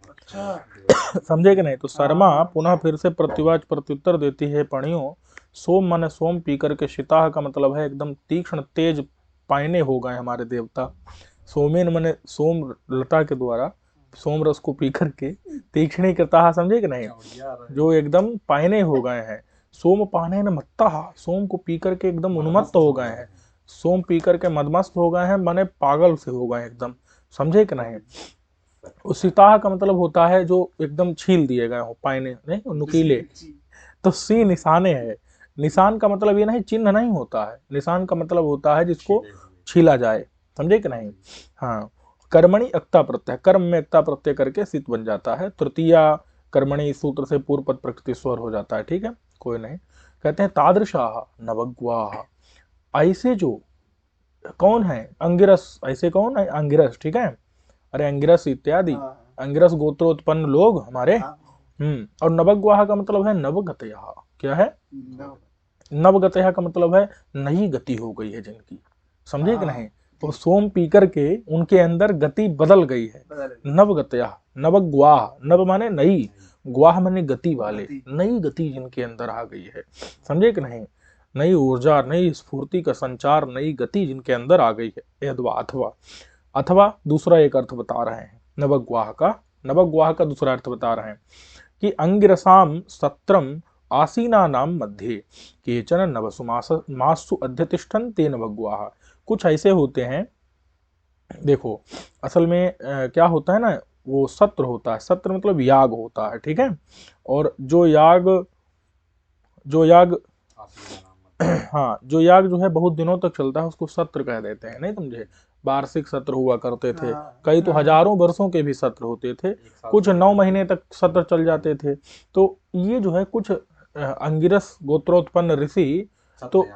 समझे कि नहीं। तो शर्मा पुनः फिर से प्रत्युत्तर देती है, पणियों, सोम माने सोम पी करके, शिताह का मतलब है एकदम तीक्ष्ण तेज पायने हो गए हमारे देवता, सोमेन माने सोम लता के द्वारा, सोम रस को पी करके तीक्ष्णी करता, समझे कि नहीं, जो एकदम पायने हो गए हैं। सोम पाने न मत्ता, सोम को पी करके एकदम उन्मत्त हो गए हैं, सोम पी करके मदमस्त हो गए हैं, माने पागल से हो गए एकदम, समझे कि नहीं। उसिताह का मतलब होता है जो एकदम छील दिए गए हो, पायने नहीं, नुकीले। तो सी निशाने है, निशान का मतलब ये नहीं चिन्ह नहीं होता है, निशान का मतलब होता है जिसको छीला जाए, समझे कि नहीं। हाँ, कर्मणि अक्ता प्रत्यय, कर्म में अक्ता प्रत्यय करके सित बन जाता है। तृतीया कर्मणि सूत्र से पूर्व पद प्रकृति स्वर हो जाता है, ठीक है, कोई नहीं। कहते हैं तादृशाः नवग्वाः, ऐसे जो, कौन है, अंगिरस, ऐसे कौन है, अंगिरस, ठीक है, अरे अंगिरस इत्यादि, अंगिरस गोत्रोत्पन्न लोग हमारे। और नवग्वाह का मतलब है नवगतया, क्या है, नवगतया का मतलब है नई गति हो गई है जिनकी, समझे कि नहीं। तो सोम पी करके उनके अंदर गति बदल गई है, नवगतया, नवग्वाह, नव माने नई, ग्वाह माने गति वाले, नई गति जिनके अंदर आ गई है, समझे कि नहीं, नई ऊर्जा, नई स्फूर्ति का संचार, नई गति जिनके अंदर आ गई है। अथवा, अथवा दूसरा एक अर्थ बता रहे हैं नवग्वाह का, नवग्वाह का दूसरा अर्थ बता रहे हैं कि अंगिरसाम सत्रम आसीनानां मध्ये केचन नवसुमासु अध्यतिष्ठन्ते नवग्वाः, कुछ ऐसे होते हैं, देखो असल में क्या होता है ना, वो सत्र होता है, सत्र मतलब याग होता है, ठीक है, और जो याग हाँ, जो याग जो है बहुत दिनों तक चलता है उसको सत्र कह देते हैं, नहीं समझे। वार्षिक सत्र हुआ करते थे, कई तो हजारों वर्षों के भी सत्र होते थे, कुछ 9 महीने तक सत्र चल जाते थे। तो ये जो है कुछ अंगिरस गोत्रोत्पन्न ऋषि, तो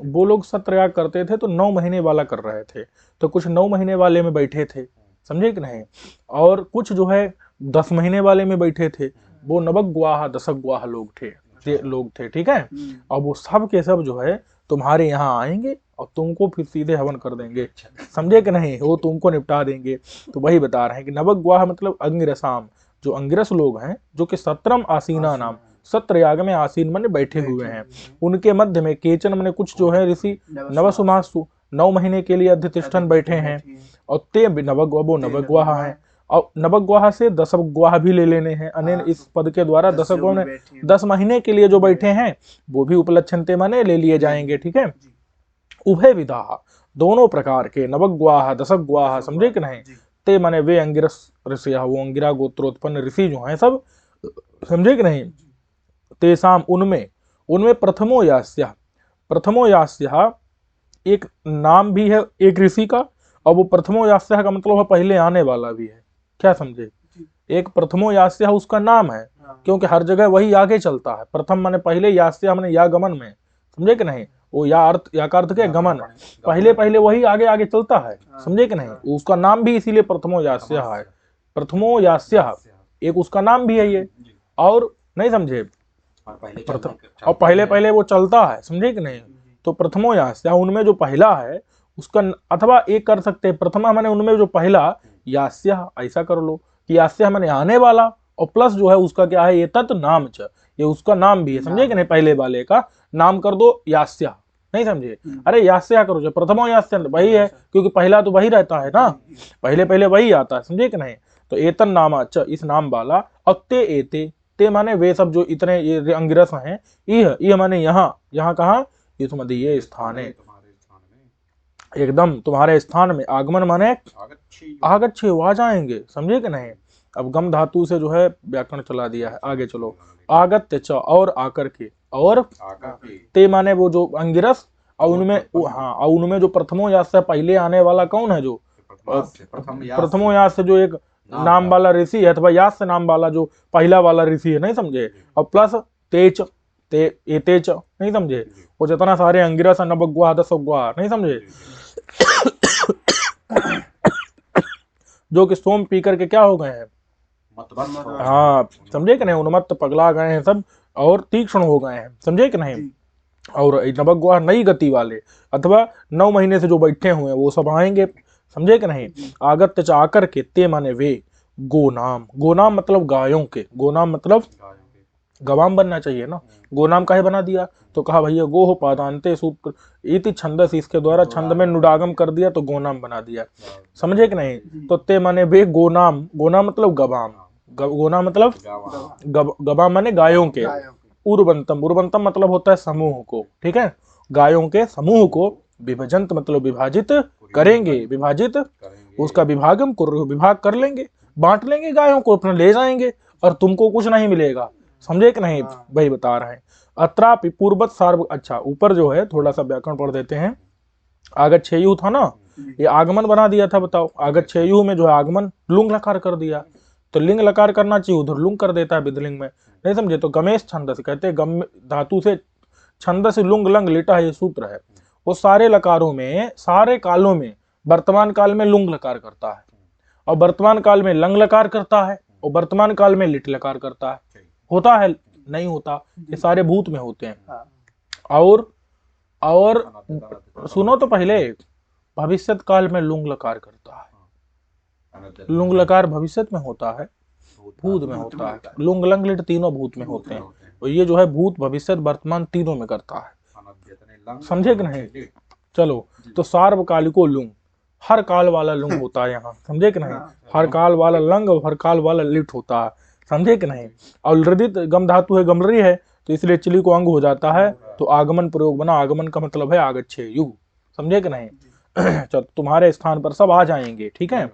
वो लोग सत्र याग करते थे, तो 9 महीने वाला कर रहे थे, तो कुछ 9 महीने वाले में बैठे थे, समझे कि नहीं, और कुछ जो है 10 महीने वाले में बैठे थे, वो नवग्वाह दशग्वाह लोग थे, ठीक है। और वो सब के सब जो है तुम्हारे यहाँ आएंगे और तुमको फिर सीधे हवन कर देंगे, समझे कि नहीं, वो तुमको निपटा देंगे। तो वही बता रहे हैं कि नवग्वाह मतलब अंगिरसाम, जो अंगिरस लोग हैं, जो कि सत्रम आसीना नाम, सत्र याग में आसीन मन बैठे हुए हैं, उनके मध्य में केचन मन कुछ जो है ऋषि नवसुमासु 9 महीने के लिए अध्यतिष्ठन बैठे हैं, और ते नवग्वाह हैं, और नवग्वाह से दशग्वाह भी ले लेने हैं, अनेन इस पद के द्वारा दशग्वाह ने 10 महीने के लिए जो बैठे हैं वो भी उपलक्षणते माने ले लिए जाएंगे, ठीक है। उभय विधा, दोनों प्रकार के, नवग्वाह दशग्वाह, समझे कि नहीं, ते माने वे अंगिरस ऋषि, वो अंगिरा गोत्रोत्पन्न ऋषि जो हैं सब, समझे कि नहीं। तेसाम, उनमें प्रथमो यास्या एक नाम भी है एक ऋषि का, और वो प्रथमो यास्या का मतलब है पहले आने वाला भी है, क्या समझे। एक प्रथमो यास्या उसका नाम है, क्योंकि हर जगह वही आगे चलता है, प्रथम माने पहले, यास्या माने या गमन में, समझे कि नहीं, वो या का अर्थ क्या, गमन, पहले वही आगे आगे चलता है, समझे कि नहीं, उसका नाम भी इसीलिए प्रथमो यास्या है, प्रथमो यास्या एक उसका नाम भी है ये, और नहीं समझे, और पहले वो चलता है, समझे कि नहीं। तो प्रथमो यास्या, उनमें जो पहला है उसका, अथवा एक कर सकते हैं, प्रथमा माने उनमें जो पहला, यास्या ऐसा कर लो कि यास्या माने आने वाला, और प्लस जो है उसका क्या है, ये तत् नाम च, ये उसका नाम भी है, समझे कि नहीं, पहले वाले का नाम कर दो यास्या, नहीं समझे, अरे यास्या करो, जो प्रथमो यास्या वही है, क्योंकि पहला तो वही रहता है ना, पहले वही आता है, समझे कि नहीं। तो एतन नाम च, इस नाम वाला, अक्ते एते, ते माने वे सब जो इतने ये अंगिरस हैं, यह माने यहाँ कहाँ, ये तुम्हारे ये स्थान है, एकदम तुम्हारे स्थान में, आगमन माने आगच्छे, वो आ जाएंगे, समझे कि नहीं। अब गम धातु से जो है व्याकरण चला दिया है, आगे चलो, आगत्य च, और आकर के, और ते माने वो जो अंगिरस, और उनमें हाँ, और उनमें जो प्रथमो यास से पहले आने वाला कौन है, जो प्रथमो यास से जो एक नाम वाला ऋषि है, अथवा यास से नाम वाला जो पहला वाला ऋषि है, नहीं समझे, और प्लस तेज ये तेज, नहीं समझे, वो जितना सारे अंगिरस नवग्वा 10 अग्वा, नहीं समझे, जो कि सोम पी करके क्या हो गए हैं, हाँ समझे कि नहीं, उन्मत्त पगला गए हैं सब और तीक्ष्ण हो गए हैं, समझे कि नहीं। और नवग्वाह नई गति वाले अथवा 9 महीने से जो बैठे हुए हैं वो सब आएंगे, समझे कि नहीं। आगत्य च आकर के ते माने वे गोनाम, गोनाम मतलब गायों के, गोनाम मतलब गवाम बनना चाहिए ना, गोनाम काहे बना दिया, तो कहा भैया गो हो पादांते सूत्र इति छंदस, इसके द्वारा छंद में नुडागम कर दिया तो गोनाम बना दिया, समझे कि नहीं। तो ते माने वे गोनाम, गोनाम मतलब गवाम, गोनाम मतलब गवाम माने गायों के, उर्वंतम, उर्वंतम मतलब होता है समूह को, ठीक है, गायों के समूह को, विभजंत मतलब विभाजित करेंगे, विभाजित उसका विभागम विभाग कर लेंगे, बांट लेंगे गायों को, अपना ले जाएंगे और तुमको कुछ नहीं मिलेगा, समझे कि नहीं, वही बता रहे हैं। अत्रापि पूर्वत सार्व, अच्छा ऊपर जो है थोड़ा सा व्याकरण पढ़ देते हैं। आगत छेयु था ना, ये आगमन बना दिया था, बताओ आगत छेयु में जो है आगमन लुंग लकार कर दिया, तो लिंग लकार करना चाहिए, उधर लुंग कर देता है विधलिंग में, नहीं समझे। तो गमेश छंदस कहते हैं, गम धातु से छंदस लुंग लंग लिटा ये सूत्र है, वो सारे लकारों में सारे कालों में वर्तमान काल में लुंग लकार करता है, और वर्तमान काल में लंग लकार करता है, और वर्तमान काल में लिट लकार करता है, होता है नहीं होता, ये सारे भूत में होते हैं। और सुनो तो पहले, भविष्यत काल में लुंग लकार करता है, लुंग लकार भविष्यत में होता है, भूत में होता है, लुंग लंग लिट तीनों भूत में होते हैं, और ये जो है भूत भविष्यत वर्तमान तीनों में करता है, समझे कि नहीं। चलो, तो सार्वकालिको लुंग, हर काल वाला लुंग होता है यहाँ, समझे कि नहीं, हर काल वाला लंग और हर काल वाला लिट होता है, समझे कि नहीं। और लृदित गम धातु है, गमरी है, तो इसलिए चिली को अंग हो जाता है, तो आगमन प्रयोग बना, आगमन का मतलब है आगच्छेयु, समझे कि नहीं। चलो तुम्हारे स्थान पर सब आ जाएंगे, ठीक है,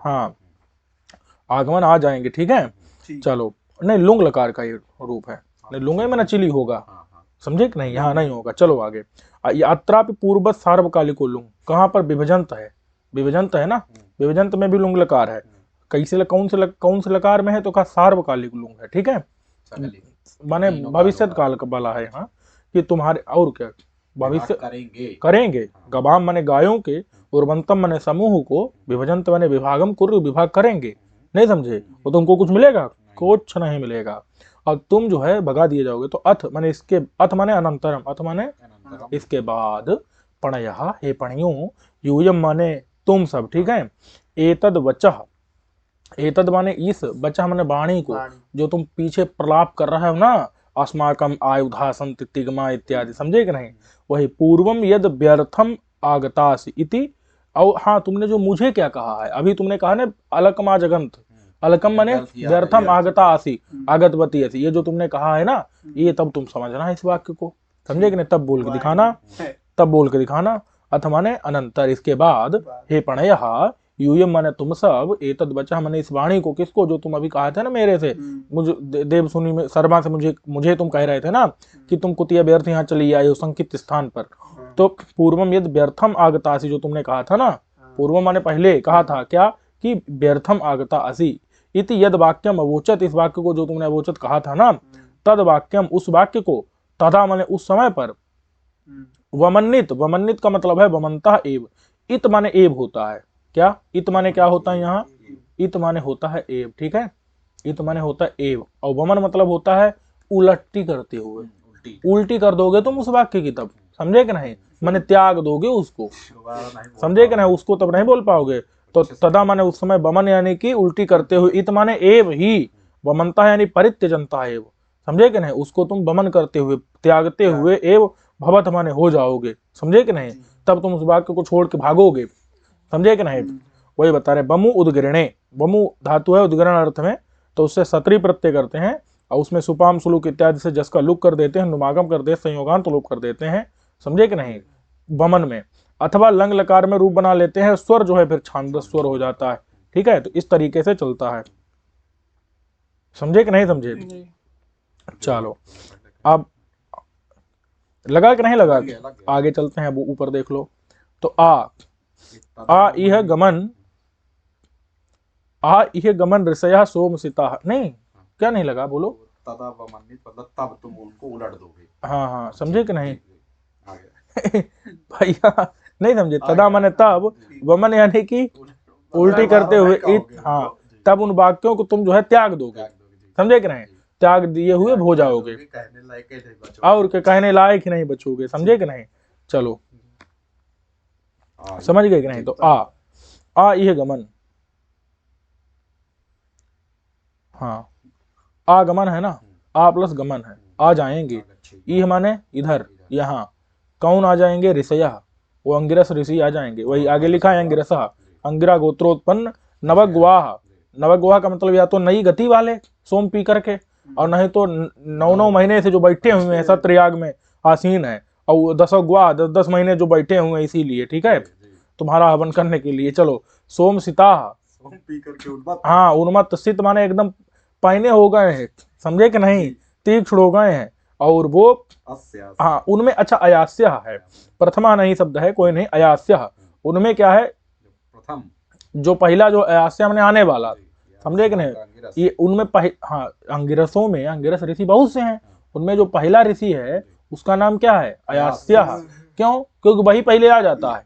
हाँ आगमन आ जाएंगे, ठीक है। चलो, नहीं लुंग लकार का ये रूप है, नहीं लुंगे में न चिली होगा, समझे कि नहीं, यहाँ नहीं होगा। चलो आगे, अत्रापि पूर्वत सार्वकालिको लुंग, कहाँ पर विभजंत है, विभजंत है ना, विभजंत में भी लुंग लकार है, कैसे कौन से लकार में है, तो कहा सार्वकालिक लुंग है, ठीक है, माने भविष्यत काल का वाला है यहाँ, कि तुम्हारे और क्या भविष्य करेंगे, गवाम माने गायों के, उर्वंतम माने समूह को, विभजंत माने विभागम कुरु विभाग करेंगे, नहीं समझे, वो तुमको कुछ मिलेगा, कुछ नहीं मिलेगा, और तुम जो है भगा दिए जाओगे। तो अथ माने इसके, अथ माने अनंतरम, अथ माने इसके बाद, पणयः हे पणियों, यूयम माने तुम सब, ठीक है, एतद वचः, एतद माने इस, बचा माने वाणी को, जो तुम पीछे प्रलाप कर रहे हो ना, अस्माकम आयुधासम तितिगमा इत्यादि, समझे कि नहीं, वही पूर्वम यद व्यर्थम आगतास इति, और हाँ तुमने जो मुझे क्या कहा है, अभी तुमने कहा ना अलकमा जगंत, अलकम माने व्यर्थम आगता आसी, आगतवती ऐसी, ये जो तुमने कहा है ना, ये तब तुम समझना है इस वाक्य को, समझे कि नहीं, तब बोल के दिखाना, तब बोल के दिखाना। अथ माने अनंतर, इसके बाद, हे प्रणयः यूयम माने तुम सब, एतद बचा माने इस वाणी को, किसको, जो तुम अभी कहा था ना मेरे से, मुझे देव सुनी में शर्मा से मुझे तुम कह रहे थे ना कि तुम कुतिया व्यर्थ यहाँ चली आई हो संकित स्थान पर, तो पूर्वम यद व्यर्थम आगतासी, जो तुमने कहा था ना, पूर्वम माने पहले कहा था क्या, कि व्यर्थम आगता असी इति यद वाक्यम अवोचत, इस वाक्य को जो तुमने अवोचत कहा था ना, तद वाक्यम उस वाक्य को, तथा माने उस समय पर, वमन्नित, वमन्नित का मतलब है वमंतः एव, इत माने एव होता है, क्या इत माने क्या होता है यहाँ, इत माने होता है एव, ठीक है, इत माने होता है एव, और वमन मतलब होता है उलटी करते हुए, उल्टी कर दोगे तुम उस वाक्य की तब, समझे कि नहीं, माने त्याग दोगे उसको, समझे कि नहीं, उसको तब नहीं बोल पाओगे। तो तदा माने उस समय, वमन यानी कि उल्टी करते हुए, इत माने एव ही, वमनता यानी परित्यजनता एव, समझे कि नहीं, उसको तुम वमन करते हुए, त्यागते हुए, एव भवत माने हो जाओगे, समझे कि नहीं, तब तुम उस वाक्य को छोड़ के भागोगे, समझे कि नहीं। वही बता रहे, बमु उद्गिरणे, बमु धातु है उद्गिरण अर्थ में, तो उससे सत्री प्रत्यय करते हैं, और उसमें सुपाम सुलुक इत्यादि से जस का लुक कर देते हैं, नुमागम कर देते, संयोगांत लोप कर देते हैं, समझे कि नहीं, वमन में, अथवा लंग लकार में रूप बना लेते हैं, स्वर जो है फिर छांदस स्वर हो जाता है, ठीक है, तो इस तरीके से चलता है, समझे कि नहीं समझे। चलो अब लगा कि नहीं लगा, आगे चलते हैं, अब ऊपर देख लो, तो आ इह गमन, आ इह गमन ऋषया सोम सिता, नहीं क्या नहीं लगा, बोलो। तदा वमनित मतलब तब तुम उनको उलट दोगे। हाँ हाँ, समझे कि नहीं? आ गया। भैया नहीं समझे, तदा माने तब, वमन यानी कि उल्टी करते हुए, हाँ तब उन वाक्यों को तुम जो है त्याग दोगे, समझे कि नहीं? त्याग दिए हुए हो जाओगे, कहने लायक ही नहीं बचोगे। और के कहने लायक ही नहीं बचोगे, समझे कि नहीं? चलो समझ गए कि नहीं? तो आ यह गमन, हाँ आगमन है ना, आ प्लस गमन है, आ जाएंगे। यह माने इधर, यहाँ कौन आ जाएंगे? ऋषया, वो अंगिरस ऋषि आ जाएंगे, वही आगे लिखा है अंगिरसा, अंगिरा गोत्रोत्पन्न नवग्वाह। नवग्वाह का मतलब या तो नई गति वाले सोम पी करके, और नहीं तो 9 महीने से जो बैठे हुए हैं सत्रयाग में आसीन है, और 10 ग्वाह 10 महीने जो बैठे हुए हैं, इसीलिए ठीक है, तुम्हारा हवन करने के लिए। चलो सोम सिता, पी करके उन्मत्त। हाँ उन्मत्त, सित माने एकदम पहने हो गए हैं, समझे कि नहीं? तीक्ष्ण हो गए हैं, और वो हाँ उनमें, अच्छा अयास्य है, प्रथमा नहीं शब्द है, कोई नहीं, अयास्य उनमें क्या है? प्रथम, जो पहला जो अयास्य मैंने आने वाला, समझे कि नहीं? ये उनमें हाँ अंगिरसों में, अंगिरस ऋषि बहुत से हैं, उनमें जो पहला ऋषि है उसका नाम क्या है? अयास्य। क्यों? क्योंकि वही पहले आ जाता है,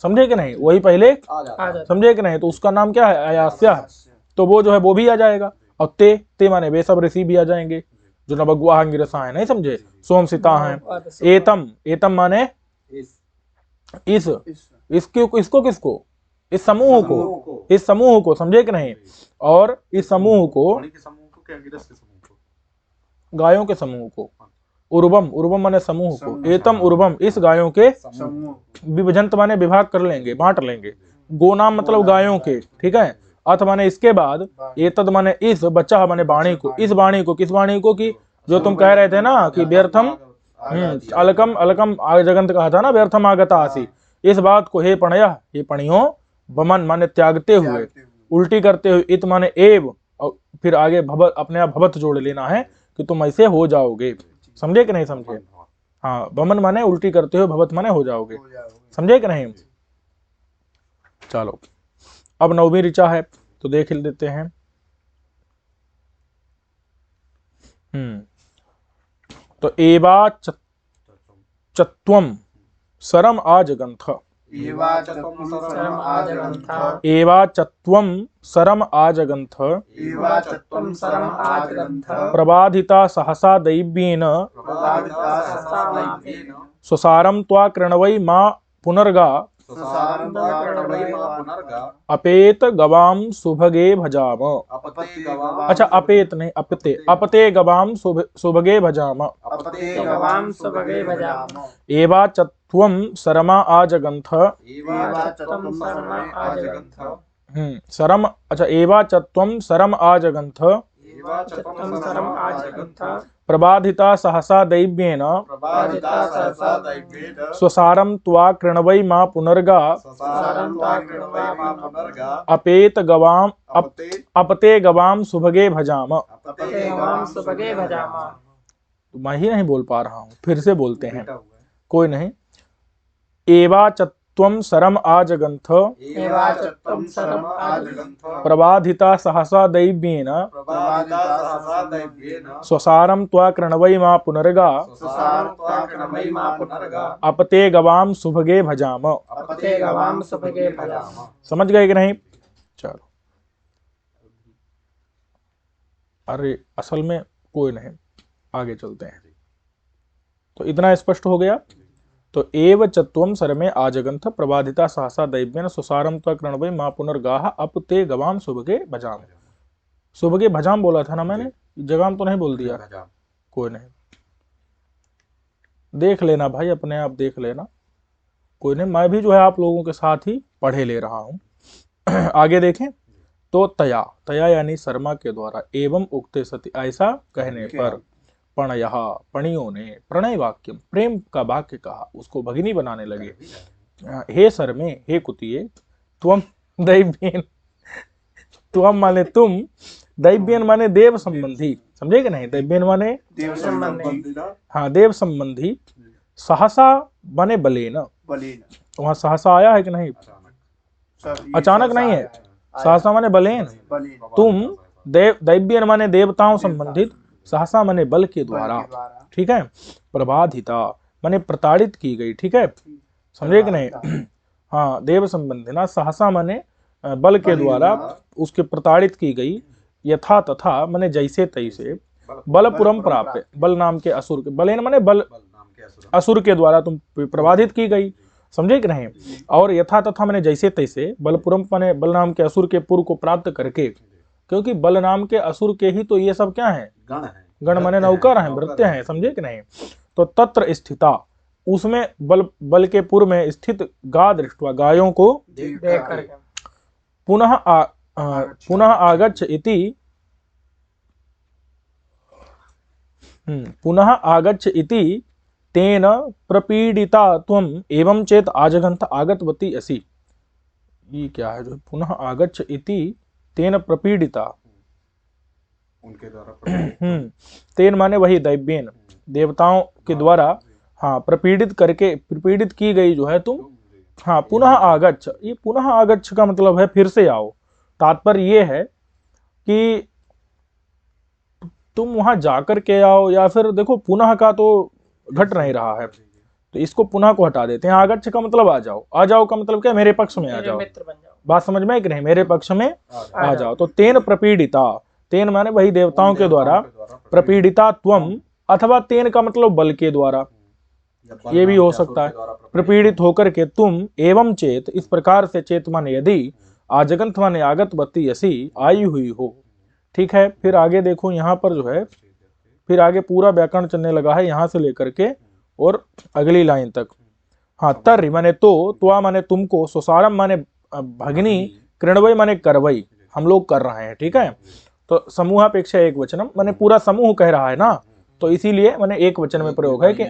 समझे कि नहीं? वही पहले आ जाता। समझे कि नहीं? तो उसका नाम क्या है? अयास्य। तो वो जो है वो भी आ जाएगा, और ते माने वे सब ऋषि भी आ जाएंगे जो नवग्वाह अंगिरसा है, नहीं समझे? सोम सिता है। एतम माने इसको किसको? इस समूह को, इस समूह को, समझे कि नहीं? और इस समूह को, के समूह को क्या अंगिरस के समूह को? गायों के समूह को। उर्वम माने समूह को, एतम उर्वम, इस गायों के विभजंत माने विभाग कर लेंगे, बांट लेंगे। गो नाम मतलब गायों के, ठीक है। अथ माने इसके बाद, एतद माने इस, बच्चा माने वाणी को, इस वाणी को, किस वाणी को? कि जो तुम कह रहे थे ना कि व्यर्थम अलकम आजगंत कहा था ना, व्यर्थम आगता आसी, इस बात को हे पणया, हे पणियों, वमन माने त्यागते हुए, उल्टी करते हुए, इत माने एव, और फिर आगे भवत, अपने आप भवत जोड़ लेना है कि तुम ऐसे हो जाओगे, समझे कि नहीं समझे? हाँ वमन माने उल्टी करते हुए, भवत माने हो जाओगे, समझे कि नहीं? चलो अब 9वीं ऋचा है, तो देख लेते हैं। तो एवा चत्वम सरम आजगंथ, एवा चत्वम सरम आजगंथ, एवा चत्वम सरम आजगंथ, एवा चत्वम सरम आजगंथ, प्रबाधिता सहसा दैव्येन, प्रबाधिता सहसा दैव्येन, स्वसारम त्वा कृणवै मा पुनर्गा, स्वसारं त्वा कृणवै मा पुनर्गा, अपेत गवाम सुभगे भजाम। अपते गवाम, अच्छा अपेत नहीं, अपते, अपते गवाम सुभगे भजाम। अपते गवां सुभगे भजाम। एवा चत्वम सरमा आजगंथ, एवा चत्वं सरम आजगंथ, सरम, अच्छा एवा चत्वम सरम आजगंथ, एवा चत्वं सरम आजगंथ, प्रबाधिता सहसा दैव्येन, प्रबाधिता सहसा दैव्येन, स्वसारम त्वा कृणवै मा पुनर्गा, स्वसारं त्वा कृणवै मा पुनर्गा, अपेत गवाम अपते गवाम सुभगे भजाम। अपते गवां सुभगे भजाम। तो मैं ही नहीं बोल पा रहा हूँ, फिर से बोलते हैं, कोई नहीं। एवा चत्वम सरम आजगंथ, एवा चत्वं सरम आजगंथ, प्रबाधिता सहसा दैव्येन, प्रबाधिता सहसा दैव्येन, स्वसारम त्वा कृणवै मा पुनर्गा, स्वसारं त्वा कृणवै मा पुनर्गा, अपते गवाम सुभगे भजाम। अपते गवां सुभगे भजाम। समझ गए कि नहीं? चलो, अरे असल में कोई नहीं, आगे चलते हैं। तो इतना स्पष्ट हो गया। तो एव चत्वम सरमे आजगंथ, प्रबाधिता सहसा दैव्येन, स्वसारम त्वा कृणवै मा पुनर्गाः, अपते गवाम सुभगे भजाम। सुभगे भजाम बोला था ना मैंने, जगाम तो नहीं बोल दिया? कोई नहीं, देख लेना भाई, अपने आप देख लेना, कोई नहीं, मैं भी जो है आप लोगों के साथ ही पढ़े ले रहा हूं। आगे देखें तो तया यानी शर्मा के द्वारा, एवं उक्ते सति, ऐसा कहने पर, पणयः पणियों ने, प्रणय वाक्यम प्रेम का वाक्य कहा, उसको भगिनी बनाने लगे। हे शर्मे, हे कुतिये, त्वम दैव्येन, त्वम माने तुम, दैव्येन माने देव संबंधी, समझे कि नहीं? दैव्येन माने देव संबंधी, हाँ देव संबंधी, सहसा माने बलेन, वहां सहसा आया है कि नहीं? अचानक नहीं है, सहसा माने बलेन, बलि तुम दैव्यन माने देवताओं संबंधित, सहसा माने बल के द्वारा, ठीक है। प्रबाधिता माने प्रताड़ित की गई, ठीक है, समझे कि नहीं। हाँ, देव संबंधी ना, सहसा माने बल के द्वारा उसके प्रताड़ित की गई, यथा तथा माने जैसे तैसे, बलपुरम प्राप्त, बल नाम के असुर के, बलेन माने बल असुर के द्वारा तुम प्रबाधित की गई, समझे कि नहीं। और यथा तथा माने जैसे तैसे, बलपुरम माने बल नाम के असुर के पुर को प्राप्त करके, क्योंकि बल नाम के असुर के ही तो ये सब क्या है, गण है, गण माने नौकर हैं, भृत्य हैं, समझे कि नहीं। तो तत्र स्थिता, उसमें बल के पूर्व में स्थित गा दृष्टवा, गायों को देख करके पुनः आगच्छ इति, पुनः आगच्छ इति तेन प्रपीडिता त्वम एवं चेत आजगंत आगतवती असि। ये क्या है जो पुनः आगच्छ इति तेन प्रपीडिता, उनके द्वारा तेन माने वही दैव्येन, देवताओं के द्वारा, हाँ, प्रपीडित की गई जो है तुम, हाँ, पुनः आगच्छ, ये पुनः आगच्छ का मतलब है फिर से आओ। तात्पर्य ये है कि तुम वहां जाकर के आओ, या फिर देखो पुनः का तो घट नहीं रहा है, तो इसको पुनः को हटा देते हैं। आगच्छ का मतलब आ जाओ, आ जाओ का मतलब क्या, मेरे पक्ष में आ जाओ, मित्र बन जाओ, बात समझ में है कि नहीं, मेरे पक्ष में आ जाओ। तो तेन प्रपीडिता, तेन माने वही देवताओं के द्वारा, प्रपीडिता त्वम, अथवा तेन का मतलब बल के द्वारा, ये भी हो सकता है, प्रपीड़ित होकर के तुम, एवं चेत, इस प्रकार से, चेत माने यदि, आजगंत माने आगतवती यसी, आई हुई हो, ठीक है। फिर आगे देखो यहाँ पर जो है, फिर आगे पूरा व्याकरण चलने लगा है यहाँ से लेकर के और अगली लाइन तक। हाँ, तर्री माने तो, त्वा माने तुमको, सुसारम माने भगनी, कृणवई माने करवई, हम लोग कर रहे हैं, ठीक है। तो समूहापेक्षा एक वचनम माने पूरा समूह कह रहा है ना, तो इसीलिए माने एक वचन में प्रयोग है कि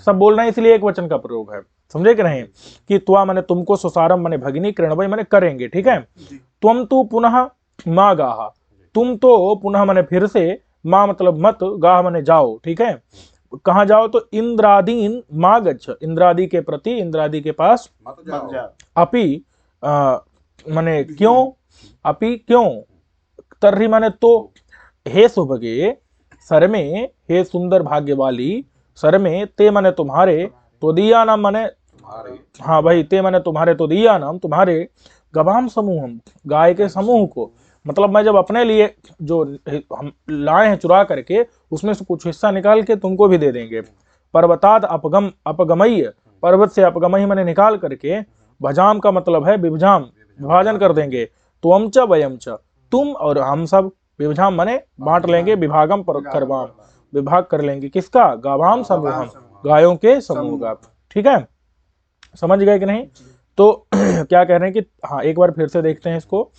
सब बोल रहे हैं, इसलिए एक वचन का प्रयोग है, समझे कि नहीं। कि त्वा माने तुमको, सुसारम माने भगिनी, कृणवई माने करेंगे, ठीक है। त्वम तो पुनः माँ गाहा, तुम तो पुनः माने फिर से, माँ मतलब मत, गाह माने जाओ, ठीक है। कहाँ जाओ, तो इंद्रादीन माँ गच्छ, इंद्रादि के प्रति, इंद्रादि के पास, अपि माने क्यों, अपि क्यों, तर्हि माने तो, हे सुभगे, सर में, हे सुंदर भाग्य वाली, सर में, ते माने तुम्हारे, तो दिया नाम माने, हाँ भाई, ते माने तुम्हारे, तो दिया नाम तुम्हारे, गवाम समूहम, गाय के समूह को, मतलब मैं जब अपने लिए जो हम लाए हैं चुरा करके, उसमें से कुछ हिस्सा निकाल के तुमको भी दे देंगे। पर्वताद अपगमय, पर्वत से अपगमय माने निकाल करके, भजाम का मतलब है विभजाम, विभाजन कर देंगे। त्वम च वयम च, तुम और हम सब, विभजाम माने बांट लेंगे, विभागम परखरवाम, विभाग कर लेंगे, किसका, गावाम समूहम, गायों के समूह का, ठीक है, समझ गए कि नहीं। तो क्या कह रहे हैं कि, हाँ, एक बार फिर से देखते हैं इसको।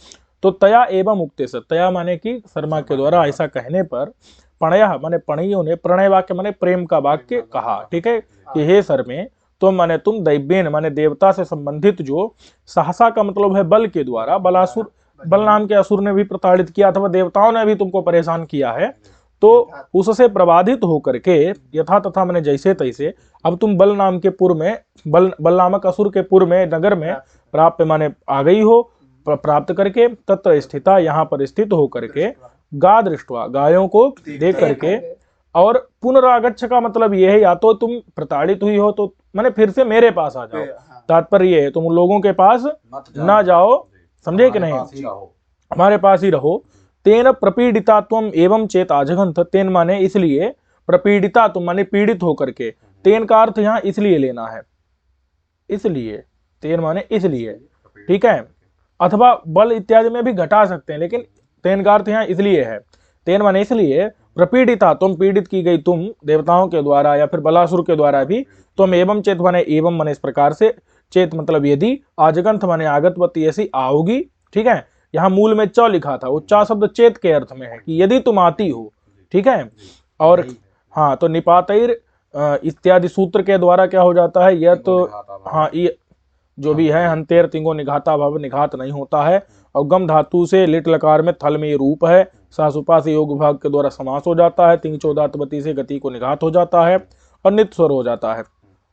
तो तया एवं उक्ते से, तया माने कि शर्मा के द्वारा ऐसा कहने पर, प्रणय माने प्रणयियों ने, प्रणय वाक्य माने प्रेम का वाक्य कहा, ठीक है, कि हे सर में, तो माने तुम, दैव्येन माने देवता से संबंधित जो, सहसा का मतलब है बल के द्वारा, बलासुर, बल नाम के असुर ने भी प्रताड़ित किया, अथवा देवताओं ने भी तुमको परेशान किया है, तो उससे प्रबाधित होकर के, यथा तथा माने जैसे तैसे, अब तुम बल नाम के पुर में, बल नामक असुर के पुर में, नगर में प्राप्त माने आ गई हो, प्राप्त करके, तत्र स्थिता, यहाँ पर स्थित होकर के, गा दृष्टवा, गायों को देख करके, और पुनरागच्छ का मतलब ये है, या तो तुम प्रताड़ित हुई हो तो माने फिर से मेरे पास आ जाओ, तात्पर्य ये है तुम लोगों के पास ना जाओ, समझे कि नहीं, हमारे पास ही रहो। तेन प्रपीडिता तुम एवं चेत आजगंत, तेन माने इसलिए, प्रपीडिता तुम माने पीड़ित होकर के, तेन का अर्थ यहाँ इसलिए लेना है, इसलिए, तेन माने इसलिए, ठीक है, अथवा बल इत्यादि में भी घटा सकते हैं, लेकिन तेन का अर्थ यहाँ इसलिए है, तेन माने इसलिए, प्रपीडिता तुम, पीड़ित की गई तुम, देवताओं के द्वारा या फिर बलासुर के द्वारा भी, तुम, एवं चेत माने एवं माने इस प्रकार से, चेत मतलब यदि, आजगंत माने आगतवती ऐसी आओगी, ठीक है। यहाँ मूल में च लिखा था, वो चा शब्द चेत के अर्थ में है कि यदि तुम आती हो, ठीक है। और हाँ, तो निपातैर इत्यादि सूत्र के द्वारा क्या हो जाता है, यह तो, हाँ, ये जो भी है, हंतेर तिंगो निघाता भाव, निघात नहीं होता है, और गम धातु से लिट लकार में थल में ये रूप है, सासुपा से योग विभाग के द्वारा समास हो जाता है, तिंग चौदातवती से गति को निघात हो जाता है, और नित्य स्वर हो जाता है,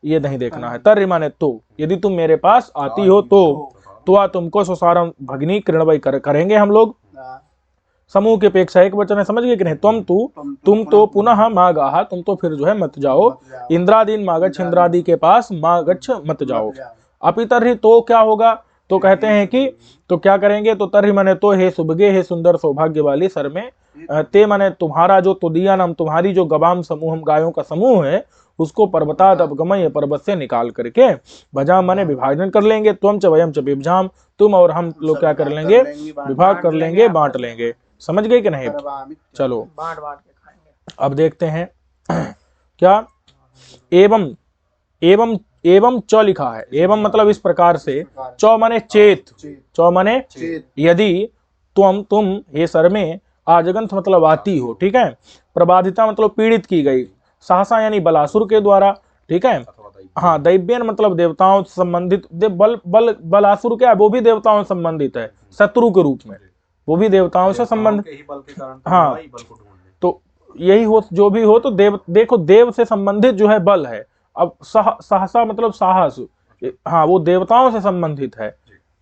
ये नहीं देखना है। तर्री माने तो, यदि तुम मेरे पास आती हो तो, त्वा तुमको सुसारम भगनी कृणवई करेंगे हम लोग। समूह की अपेक्षा एक वचन है, समझ गए कि नहीं। तुम तो पुनः माँ गाहा, तुम तो फिर जो है मत जाओ। इंद्रादीन मागच्छ, इंद्रादि के पास मागच्छ मत जाओ। अपितरहि तो क्या होगा, तो कहते हैं कि तो क्या करेंगे, तो तरहि मने तो, हे सुभगे, हे सुंदर सौभाग्य वाली सर में, ते मने तुम्हारा जो तुदिया नाम, तुम्हारी जो गवाम समूह, हम गायों का समूह है, उसको पर्वताद अपगमय, पर्वत से निकाल करके, भजाम माने विभाजन कर लेंगे, त्वम च वयम च विभजाम, तुम और हम लोग क्या कर लेंगे, विभाग कर लेंगे, बांट लेंगे। समझ गए कि नहीं। चलो बांट बांट के खाएंगे। अब देखते हैं क्या, एवं एवं एवं च लिखा है। एवं मतलब इस प्रकार से, चौ माने चेत, चौ माने यदि, तुम हे सर में, आजगंत मतलब आती हो, ठीक है। प्रबाधिता मतलब पीड़ित की गई, सहसा यानी बलासुर के द्वारा, ठीक है। हाँ, दैव्यन मतलब देवताओं से संबंधित, बलासुर क्या है, वो भी देवताओं से संबंधित है, शत्रु के रूप में, वो भी देवताओं से संबंधित। हाँ, तो यही हो, जो भी हो, तो देखो देव से संबंधित जो है बल है। अब सहसा मतलब साहस, हाँ, वो देवताओं से संबंधित है,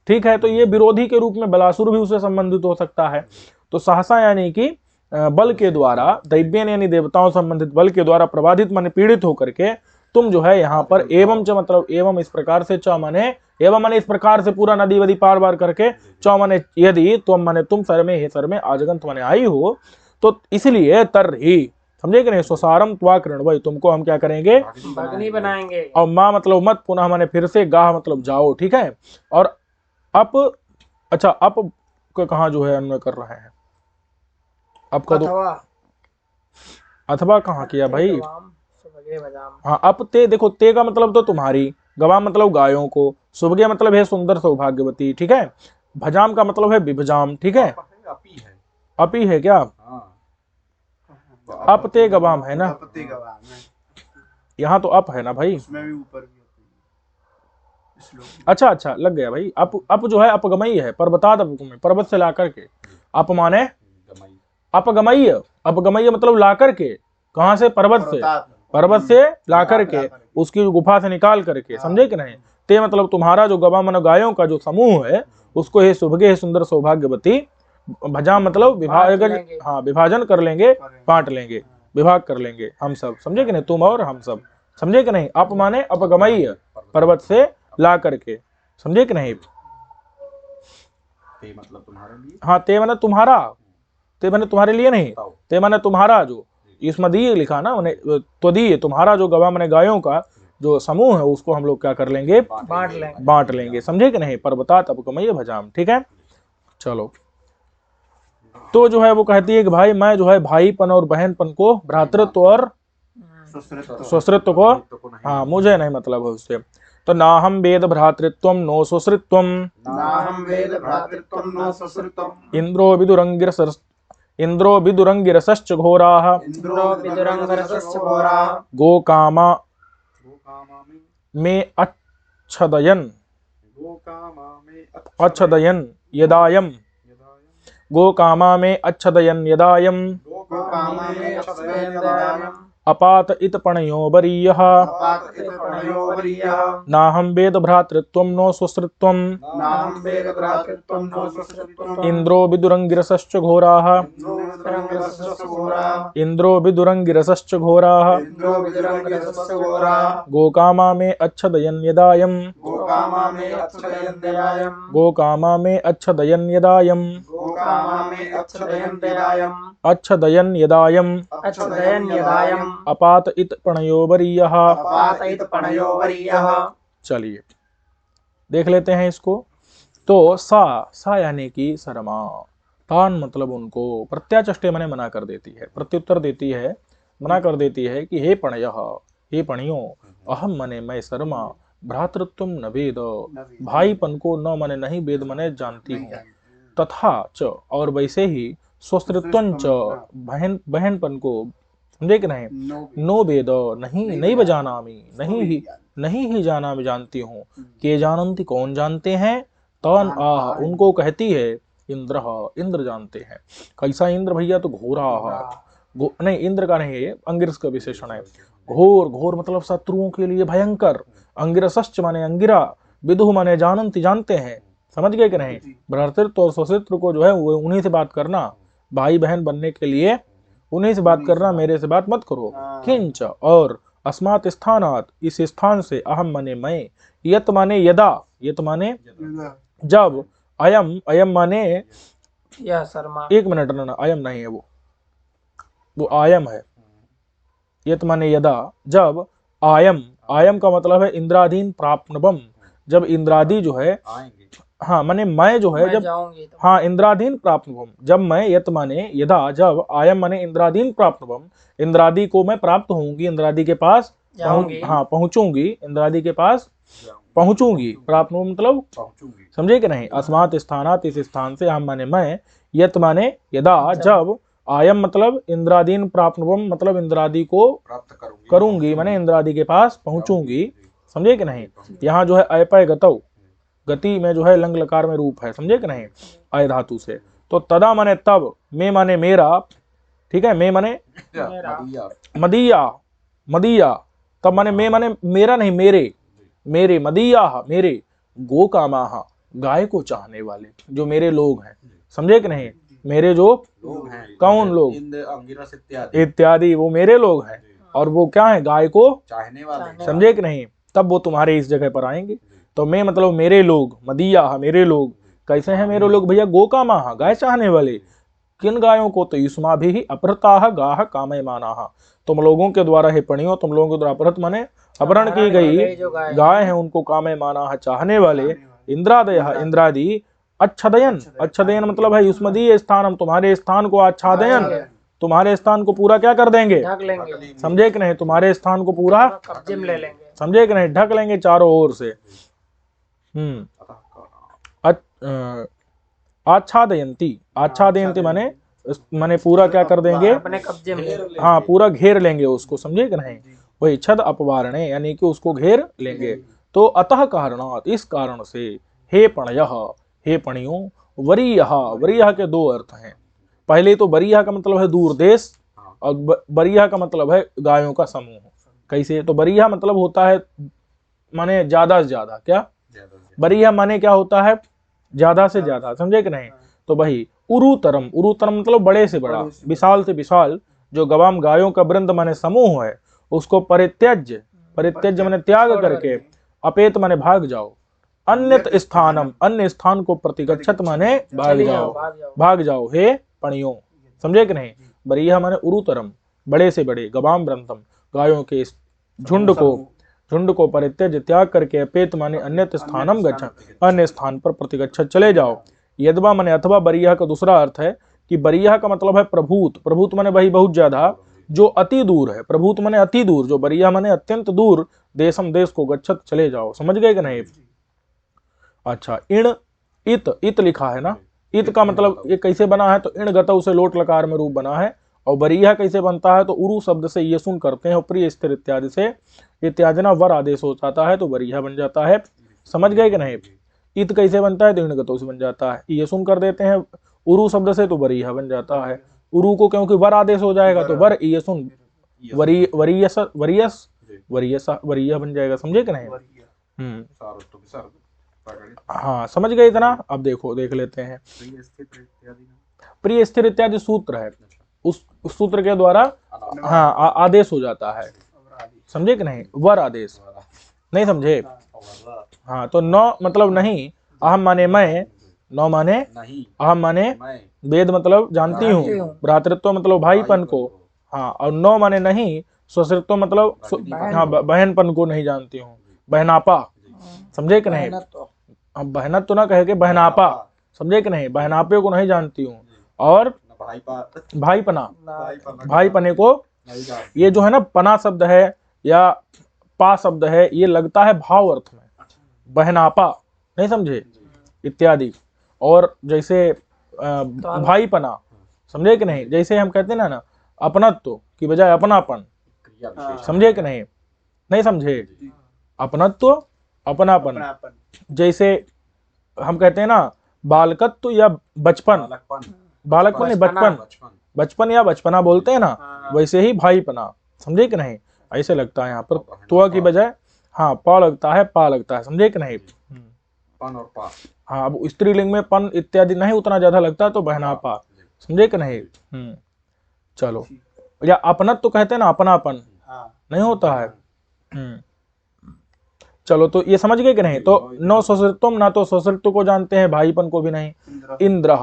ठीक है। तो ये विरोधी के रूप में बलासुर भी उससे संबंधित हो सकता है। तो सहसा यानी कि बल के द्वारा, दैव्यन यानी देवताओं से संबंधित बल के द्वारा प्रबाधित माने पीड़ित होकर के, तुम जो है यहाँ पर एवं च मतलब एवं इस प्रकार से, च माने एवं माने इस प्रकार से पूरा नदी वदी पार बार करके, च माने यदि, तुम माने तुम सर में, हे सर में, आजगंत माने आई हो, तो इसलिए तर ही, समझे कि नहीं। स्वसारम त्वा कृणवई, तुमको हम क्या करेंगे, भगनी बनाएंगे। और माँ मतलब मत, पुनः माने फिर से, गाह मतलब जाओ, ठीक है। और अप, अच्छा अप का कहाँ जो है अन्वय कर रहे हैं, अप का अथवा कहाँ किया भाई। हाँ, अप ते, देखो ते का मतलब तो तुम्हारी, गवाम मतलब गायों को, सुभगे मतलब है सुंदर सौभाग्यवती, ठीक है। भजाम का मतलब है विभजाम, ठीक है। अपी है क्या, अप ते गवाम है ना, यहाँ तो अप है ना भाई। अच्छा अच्छा, लग गया भाई। अप जो है अपगमई है, पर्वताद अपगमय, पर्वत से ला करके, अप माने अपगमय, अपगमय मतलब ला करके, कहां से, पर्वत से, पर्वत से ला करके, उसकी गुफा से निकाल करके, समझे कि नहीं। ते मतलब तुम्हारा जो गवा मन गायों का जो समूह है, उसको हे शुभगे, हे सुंदर सौभाग्यवती, भजा मतलब विभाजन, हाँ विभाजन कर लेंगे, बांट लेंगे, विभाग कर लेंगे हम सब, समझे कि नहीं, तुम और हम सब, समझे कि नहीं। अप माने अपगमय, पर्वत से ला करके, समझे कि नहीं। ते मतलब तुम्हारे लिए, हाँ, ते माने तुम्हारा, ते माने तुम्हारे लिए नहीं, ते माने तुम्हारा, जो इसमें दिए लिखा ना, मैंने त्वदीय, तुम्हारा जो गवा माने गायों का जो समूह है, उसको हम लोग क्या कर लेंगे, बांट लेंगे, समझे कि नहीं। पर्वतात अपगमय भजाम, ठीक है। चलो, तो जो है वो कहती है कि भाई मैं जो है भाईपन और बहनपन को, भ्रातृत्व और सुश्रित्व को, हाँ मुझे नहीं मतलब है उससे। तो ना हम वेद भ्रातृत्वम नो सुश्रित्वम, नाहं वेद भ्रातृत्वं न सुश्रुतम्। इंद्रो विदुरंगिरसश्च घोराः, इंद्रो विदुरंगरसस्य घोराः। गोकामा गोकामा में अच्छदयन, में अच्छदयन यदायम, गोकामा में अच्छदयन यदायम, गोकामा में अच्छदयन अपात इत पणयो वरीयः, अपात इत पणयो वरीयः। नाहं वेद भ्रातृत्वं नो सुश्रित्वं, नाहं वेद भ्रातृत्वं न सुश्रुतम्। इंद्रो विदुरंगिरसश्च घोराः, इंद्रो विदुरंगरसस्य घोराः। इंद्रो विदुरंगिरसश्च घोराः, इंद्रो विदुरंगरसस्य घोराः। गोकामा में अच्छदयन यदायम, गोकामा में अच्छदयन यदायम्। गोकामा में अच्छदयन यदायम, गोकामा में अच्छदयन यदायम्। अच्छदयन यदायम, अच्छदयन यदायम्। अपात इत पणयो वरीयः। अपात इत पणयो वरीयः। चलिए देख लेते हैं इसको। तो सा यानी कि शर्मा, तान मतलब उनको, प्रत्याचष्टे मने मना कर देती है, प्रत्युत्तर देती है, मना कर देती है कि हे पणयः, हे पणियों, अहम मने मैं शर्मा, भ्रातृत्व न वेद, भाईपन को न मने नहीं वेद मने जानती हूँ, तथा च और वैसे ही, स्वश्रित्वं च बहनपन को, समझे कि नहीं, नो वेद नहीं बजानामी, नहीं ही जाना मैं जानती हूँ, के जानती कौन जानते हैं, तन आह उनको कहती है, इंद्र जानते हैं। कैसा इंद्र भैया, तो घोरा, नहीं इंद्र का नहीं, अंगिरस का विशेषण है। घोर मतलब शत्रुओं के लिए भयंकर, अंगिरसश्च माने अंगिरा, विदुह माने जानती जानते हैं, समझ गए कि नहीं? भ्रातृत्व और स्वशित्र को जो है वो उन्हीं से बात करना, भाई बहन बनने के लिए उन्हीं से बात करना, मेरे से बात मत करो। किंच और अस्मात् स्थानात् इस स्थान से, अहम माने मैं, यत माने यदा, यत माने जब, अयम अयम माने यह शर्मा। एक मिनट ना, अयम नहीं है वो आयम है। यत माने यदा, जब, आयम आयम का मतलब है इंद्राधीन प्राप्नवम, जब इंद्रादि जो है, आएंगे। हाँ माने मैं जो है मैं जब, जाऊंगी तो हाँ इंद्राधीन प्राप्तवम, जब मैं, यत माने यदा जब, आयम माने इंद्राधीन प्राप्तवम, इंद्रादि को मैं प्राप्त होंगी, इंद्रादि के पास जाऊंगी। हाँ पहुंचूंगी, इंद्रादि के पास पहुंचूंगी, प्राप्त मतलब पहुंचूंगी। समझे कि नहीं? अस्मात् स्थानात् इस स्थान से, हम माने मैं, यत माने यदा जब, आयम मतलब इंद्रादीन प्राप्तवम मतलब इंद्रादि को प्राप्त करूंगी, माने इंद्रादि के पास पहुंचूंगी, समझे कि नहीं? यहाँ जो है अयपय गतौ, गति में जो है लंग लकार में रूप है, समझे कि नहीं? अय धातु से। तो तदा माने तब, में माने मेरा, ठीक है, में माने मदीया, मदीया, तब माने में माने मेरा नहीं, मेरे, मेरे मदीया मेरे, गो कामाहा गाय को चाहने वाले जो मेरे लोग हैं, समझे कि नहीं? मेरे जो लोग हैं, कौन लोग? इंद्र अंगिरस इत्यादि इत्यादि वो मेरे लोग हैं, और वो क्या है? गाय को चाहने वाले, समझे कि नहीं? तब वो तुम्हारे इस जगह पर आएंगे। तो मैं मतलब मेरे लोग, मदीया मेरे लोग, कैसे हैं मेरे लोग भैया? गोकामा गाय चाहने वाले। किन गायों को? तो युष्मा भी अपहृता गाह कामय माना, तुम लोगों के द्वारा हे पणियों, तुम लोगों के द्वारा अपहृत माने अपहरण की गई जो गाय है, उनको कामय माना चाहने वाले, इंद्रादय इंद्रादि, अच्छदयन, अच्छदयन मतलब है युष्मदीय स्थान, हम तुम्हारे स्थान को आच्छादयन, तुम्हारे स्थान को पूरा क्या कर देंगे? ढक लेंगे, समझे कि नहीं? तुम्हारे स्थान को पूरा कब्जे में ले लेंगे, समझे कि नहीं? ढक लेंगे चारों ओर से। आच्छादयंती, आच्छादयंती माने माने पूरा क्या कर देंगे? अपने कब्जे में ले लेंगे। हाँ पूरा घेर लेंगे उसको, समझे कि नहीं? वही छद अपवारणे, यानी कि उसको घेर लेंगे। तो अतः कारणात, इस कारण से, हे पणयः, हे पणियों, वरीयः, वरीयः के दो अर्थ हैं। पहले तो वरीयः का मतलब है दूर देश, और वरीयः का मतलब है गायों का समूह। कैसे? तो वरीयः मतलब होता है माने ज्यादा से ज्यादा, क्या वरीयः माने क्या होता है? ज्यादा से ज्यादा, समझे कि नहीं? तो वही उरुतरम, उरुतरम मतलब बड़े से बड़ा, विशाल से विशाल, जो गवाम गायों का वृंद माने समूह है, उसको परित्यज्य, परित्यज्य माने त्याग करके, अपेत माने भाग जाओ, अन्यत स्थानम, अन्य स्थान को प्रतिगच्छत माने भाग जाओ, भाग जाओ हे पणियों, समझे कि नहीं? वरीयः माने उरुतरम, बड़े से बड़े, गवाम वृंदम गायों के झुंड को परित्यज्य त्याग करके, अपेत माने अन्यत स्थानम गच्छ, अन्य स्थान पर प्रतिगच्छत चले जाओ। यद्वा माने अथवा, वरीयः का दूसरा अर्थ है कि वरीयः का मतलब है प्रभूत, प्रभूत माने वही बहुत ज्यादा, जो अति दूर है, प्रभूत माने अति दूर, जो वरीयः माने अत्यंत दूर, देशम देश को गच्छत चले जाओ, समझ गए कि नहीं? अच्छा, इण इत, इत लिखा है ना, इत का मतलब ये कैसे बना है? तो इण गतौ से लोट लकार में रूप बना है, और वरीयः कैसे बनता है? तो उरु शब्द से ये सुन करते हैं, प्रिय स्थिर इत्यादि से इत्यादि ना वर आदेश हो जाता है तो वरीयः बन जाता है, समझ गए कि नहीं? इत कैसे बनता है? तो इण गतौ से बन जाता है, ये सुन कर देते हैं उरु शब्द से तो वरीयः बन जाता है। उरु को क्योंकि वर आदेश हो जाएगा तो वर, ये सुन वरीयस वरीयस वरीयस वरीयः बन जाएगा, समझे कि नहीं? हाँ समझ गए इतना? अब देखो, देख लेते हैं। प्रिय स्थिर इत्यादि सूत्र है, उस सूत्र के द्वारा हाँ आदेश हो जाता है, समझे कि नहीं? वर आदेश, नहीं समझे? हाँ तो नौ मतलब नहीं, अहम माने मैं, नौ माने अहम माने वेद मतलब जानती हूँ, भ्रातृत्व मतलब भाईपन को, हाँ, और नौ माने नहीं, स्वश्रित्व मतलब हाँ बहनपन को नहीं जानती हूँ, बहनापा, समझे कि नहीं? अब बहनत तो ना कहे के बहनापा, समझे कि नहीं? बहनापे को नहीं जानती हूँ, और भाईपना, भाईपने को, ये जो है ना पना शब्द है या पा शब्द है, ये लगता है भाव अर्थ में, बहनापा, नहीं समझे? इत्यादि। और जैसे भाईपना, समझे कि नहीं? जैसे हम कहते हैं ना अपनत्व की बजाय अपनापन, समझे कि नहीं? नहीं समझे? अपनत्व अपनापन, जैसे हम कहते हैं ना बालकत्व या बचपन, बालकपन नहीं बचपन, बचपन या बचपना बोलते हैं ना, वैसे ही भाईपना, समझे कि नहीं? ऐसे लगता है यहाँ पर तुआ की बजाय हाँ पा लगता है, पा लगता है, समझे कि नहीं? पन और पा, हाँ, अब स्त्रीलिंग में पन इत्यादि नहीं उतना ज्यादा लगता, तो बहनापा, समझे कि नहीं। चलो, या अपनत तो कहते हैं ना, अपनापन नहीं होता है। चलो, तो ये समझ गए कि नहीं। तो नो ससुरत्वम, ना तो ससुरत्व को जानते हैं, भाईपन को भी नहीं। इंद्र,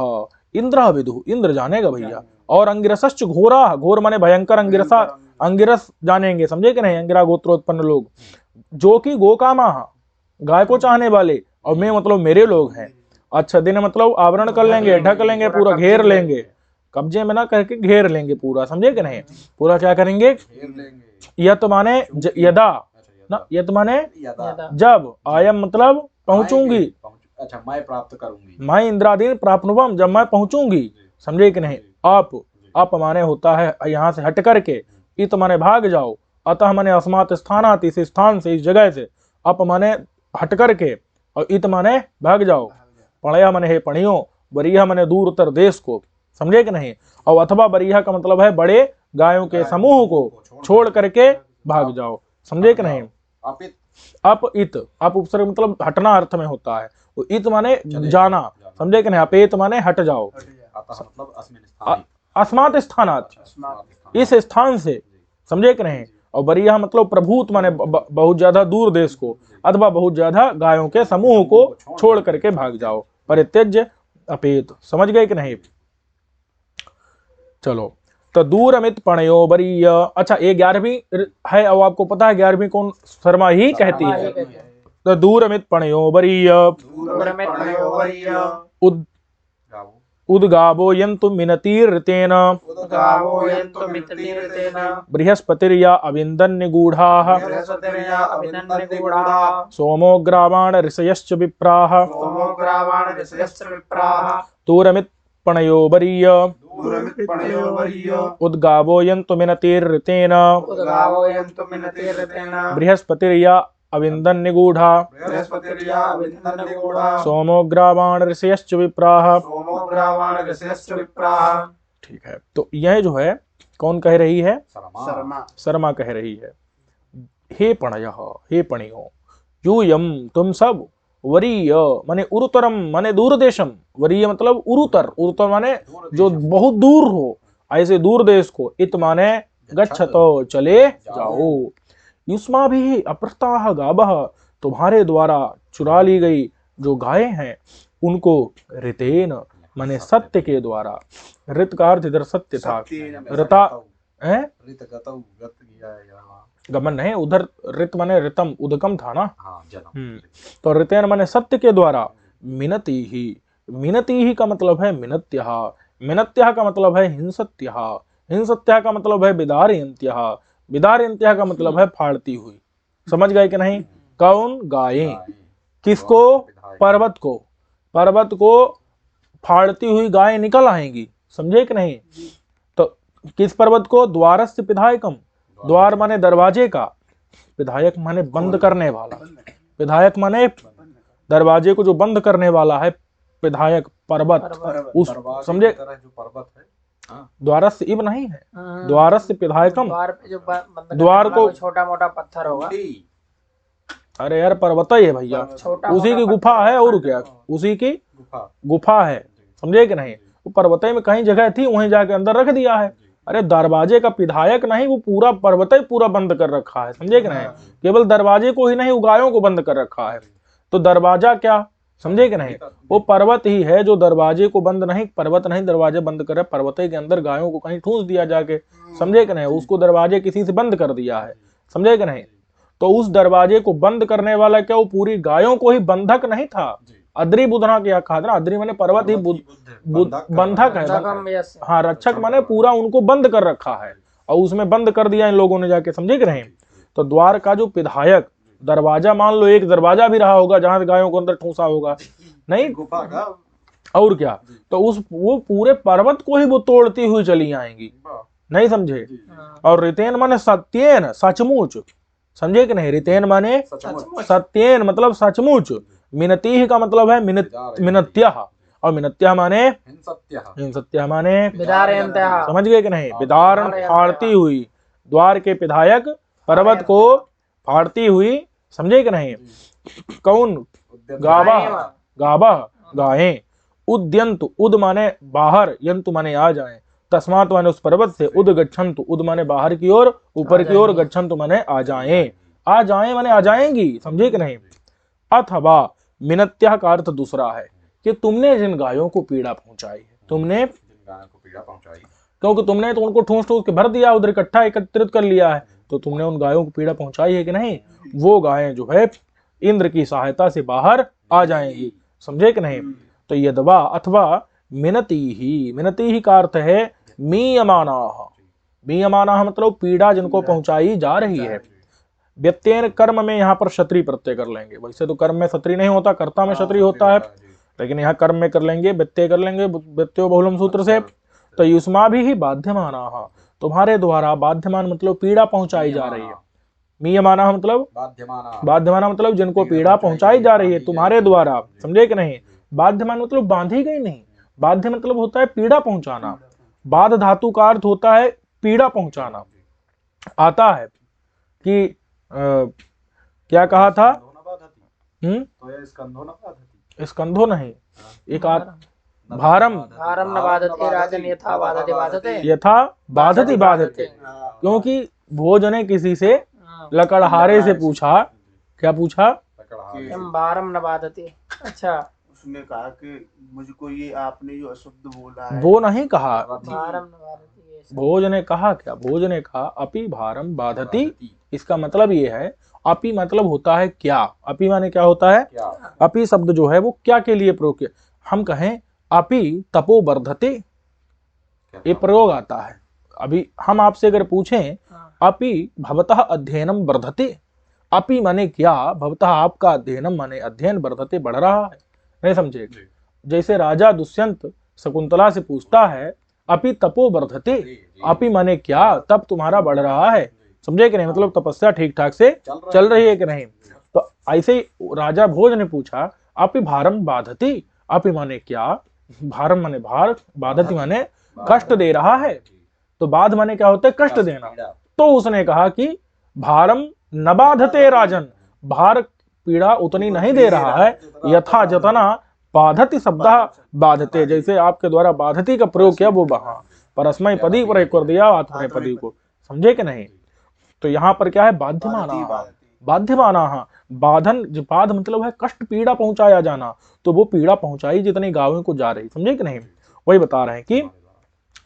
इंद्र विदु, इंद्र जानेगा भैया। और अंगिरसश्च घोरा, घोर माने भयंकर, अंगिरसा अंगिरस जानेंगे, समझे कि नहीं। अंगिरा गोत्रोत्पन्न लोग, जो कि गोकामा, गाय को चाहने वाले, और मैं मतलब मेरे लोग हैं। अच्छा, दिन मतलब आवरण कर लेंगे, ढक लेंगे, पूरा घेर लेंगे, कब्जे में ना करके घेर लेंगे पूरा, समझे कि नहीं। पूरा क्या करेंगे, यत माने यदा ना, यत माने जब, आयम मतलब पहुंचूंगी, अच्छा मैं प्राप्त करूंगी, मैं इंद्रादीन प्राप्नुवम, जब मैं पहुंचूंगी, समझे कि नहीं। आप माने होता है यहाँ से हट करके, इत माने भाग जाओ, अतः माने अस्मात् स्थानात्, इस स्थान से, इस जगह से, अप माने हट करके, और इत माने भाग जाओ, पणया माने है पणियों, बरिया माने दूर उत्तर देश को, समझे कि नहीं। और अथवा बरिया का मतलब है बड़े गायों के समूह को छोड़ करके भाग जाओ, समझे कि नहीं। अप इत, अप उपसर्ग मतलब हटना अर्थ में होता है, वो इत माने जाना, समझे कि नहीं। अपेत माने हट जाओ, मतलब अस्मात् स्थानात्, इस स्थान से, समझे कि नहीं। और बरिया मतलब प्रभुत माने बहुत ज्यादा दूर देश को, अथवा बहुत ज्यादा गायों के समूह को छोड़ करके भाग जाओ, परित्यज्य अपेत, समझ गए कि नहीं। चलो, तो दूर अमित पणयो बरीय। अच्छा, ये 11वीं है, और आपको पता है 11वीं कौन शर्मा ही कहती है। तो दूर अमित पणयो बरीय, उद्गावो यन्तु मिनतिर्तेन, बृहस्पतिर्या अविन्दन् निगूढ़ाः, सोमो ग्रावाण ऋषयश्च विप्राः, दूरमित पणयो बरीय, उद्गावो यन्तु मिनतिर्तेन, बृहस्पतिर्या अविन्दन् निगूढ़ा, सोमो ग्रावाण ऋषयश्च विप्राः। ठीक है, तो यह जो है कौन कह रही है, शर्मा कह रही है। हे पणयः, हे पणियो, यूयम तुम सब, वरीय माने उरुतरम माने दूरदेशम, वरीय मतलब उरुतर, उरुतर माने जो बहुत दूर हो, ऐसे दूर देश को, इत माने गच्छतो चले जाओ, युष्मा भी अपहृताः गावः, तुम्हारे द्वारा चुरा ली गई जो गायें हैं, उनको ऋतेन माने सत्य के द्वारा, ऋत का अर्थ इधर सत्य था, ऋता है गमन नहीं, उधर ऋत माने ऋतम उदकम था ना। तो ऋतेन माने सत्य के द्वारा, मिनति ही का मतलब है मिनत्यः, मिनत्यः का मतलब है हिंसत्यः, हिंसत्यः का मतलब है विदारयन्त्यः, विदारयन्त्यः का मतलब है फाड़ती हुई, समझ गए कि नहीं। कौन, गायें, किसको, पर्वत को, पर्वत को फाड़ती हुई गायें निकल आएंगी, समझे कि नहीं। तो किस पर्वत को, द्वारस्य पिधायकम, द्वार माने दरवाजे का, विधायक माने बंद करने वाला, विधायक माने दरवाजे को जो बंद करने वाला है, विधायक पर्वत, उस समझे, जो पर्वत है द्वारस्य इव नहीं है, द्वारस्य पिधायकम, द्वार को छोटा मोटा पत्थर होगा। अरे यार पर्वत ही है भैया, उसी की गुफा है, और क्या, उसी की गुफा है, समझे कि नहीं। वो पर्वत में कहीं जगह थी, वहीं जाके अंदर रख दिया है। अरे दरवाजे का विधायक नहीं, वो पूरा पर्वत ही पूरा बंद कर रखा है, समझे कि नहीं। केवल दरवाजे को ही नहीं, वो गायों को बंद कर रखा है। तो दरवाजा क्या, समझे कि नहीं, वो पर्वत ही है जो दरवाजे को बंद नहीं, पर्वत नहीं दरवाजे बंद करे, पर्वत के अंदर गायों को कहीं ठूंस दिया जाके, समझे कि नहीं, उसको दरवाजे किसी से बंद कर दिया है, समझे कि नहीं। तो उस दरवाजे को बंद करने वाला क्या, वो पूरी गायों को ही बंधक नहीं था, अद्रि बुधना क्या कहा था, अद्रि माने पर्वत ही बंधक है, हाँ रक्षक माने पूरा उनको बंद कर रखा है, और उसमें बंद कर दिया इन लोगों ने जाके, समझे कि नहीं। तो द्वार का जो विधायक, दरवाजा मान लो एक दरवाजा भी रहा होगा जहां गायों को अंदर ठूसा होगा, नहीं और क्या, तो उस वो पूरे पर्वत को ही वो तोड़ती हुई चली आएंगी, नहीं समझे। और रितेन माने सत्येन, सचमुच, समझे कि नहीं। रितेन माने सत्येन मतलब सचमुच, मिनति का मतलब है मिनत्यः, और मिनत्यः माने हिंसत्यः माने विदारयन्त्यः, समझ गए कि नहीं, विदारण फाड़ती हुई, द्वार के विधायक पर्वत को फाड़ती हुई, समझे कि नहीं। कौन, गावः, गावः गायें। उद्यंतु, उद माने बाहर, यंतु माने आ जाएं, तस्मात माने उस पर्वत से, उद गच्छन्तु, उद माने बाहर की ओर, ऊपर की ओर, गच्छन्तु माने आ जाएं, आ जाएं माने आ जाएंगी, समझे कि नहीं। अथवा मिनत्या का अर्थ दूसरा है कि तुमने जिन गायों को पीड़ा पहुंचाई है, तुमने गायों को पीड़ा पहुंचाई, क्योंकि तुमने तो उनको ठूस ठूस के भर दिया, उधर इकट्ठा एकत्रित कर लिया है, तो तुमने उन गायों को पीड़ा पहुंचाई है कि नहीं, वो गायें जो है इंद्र की सहायता से बाहर आ जाएंगी, समझे कि नहीं। तो यदवा अथवा मिनती ही का अर्थ है मीयमानाः। मीयमानाः मतलब पीड़ा जिनको पहुंचाई जा रही है। व्यत्येन कर्म में यहाँ पर क्षत्रिय प्रत्यय कर लेंगे, वैसे तो कर्म में क्षत्रिय नहीं होता, कर्ता में क्षत्रिय होता है, लेकिन यहाँ कर्म में कर लेंगे, व्यत्यय कर लेंगे व्यत्यो बहुलम सूत्र से। तो युष्मा भी ही बाध्यमानाः, तुम्हारे द्वारा, बाध्यमान मतलब पीड़ा पहुंचाई जा रही है, मीयमानाः मतलब बाध्यमाना मतलब जिनको पीड़ा पहुंचाई जा रही है तुम्हारे द्वारा, समझे कि नहीं। बाध्यमान मतलब बांधी गई नहीं, बाध्य मतलब होता है पीड़ा पहुंचाना, बाध धातु का अर्थ होता है पीड़ा पहुंचाना। आता है कि क्या कहा था, स्कंधो नहीं, एक भारम भारम न बाधते राजन यथा बाधते बाधते, यथा बाधति बाधते, क्योंकि भोज ने किसी से लकड़हारे से पूछा, क्या पूछा, हम भारम न बाधते। अच्छा, उसने कहा कि मुझको ये आपने जो अशुद्ध बोला है, वो नहीं कहा, भारम न बाधते, ये सब। भोज ने कहा क्या, भोज ने कहा अपि भारम बाधति, इसका मतलब ये है, अपि मतलब होता है क्या, अपि माने क्या होता है, अपि शब्द जो है वो क्या के लिए प्रयोग किया, हम कहें अपि तपो वर्धते, ये प्रयोग आता है। अभी हम आपसे अगर पूछें अपि भवतः अध्ययनम वर्धते, अपि माने क्या, भवतः आपका अध्ययनम माने अध्ययन, वर्धते बढ़ रहा है, नहीं समझे। जैसे राजा दुष्यंत शकुंतला से पूछता है अपि तपो वर्धते, अपि माने क्या, तप तुम्हारा बढ़ रहा है, समझे कि नहीं, मतलब तपस्या ठीक ठाक से चल रही है कि नहीं। तो ऐसे ही राजा भोज ने पूछा अपि भारम बाधति, अपि माने क्या, भारम माने भार, बाधति माने कष्ट दे रहा है, तो बाध माने क्या होता है, कष्ट देना। तो उसने कहा कि भारम न बाधते राजन, भार पीड़ा उतनी नहीं दे रहा है, यथा जतना बाधति शब्द बाधते, जैसे आपके द्वारा बाधति का प्रयोग किया वो वहां परस्मय पदी पर एक कर दिया आत्मनेपदी को, समझे कि नहीं। तो यहाँ पर क्या है, बाध्यमाना, बाध्यमाना, बाधन, बाध मतलब है कष्ट, पीड़ा पहुंचाया जाना, तो वो पीड़ा पहुंचाई जितनी गायों को जा रही, समझे कि नहीं, वही बता रहे हैं कि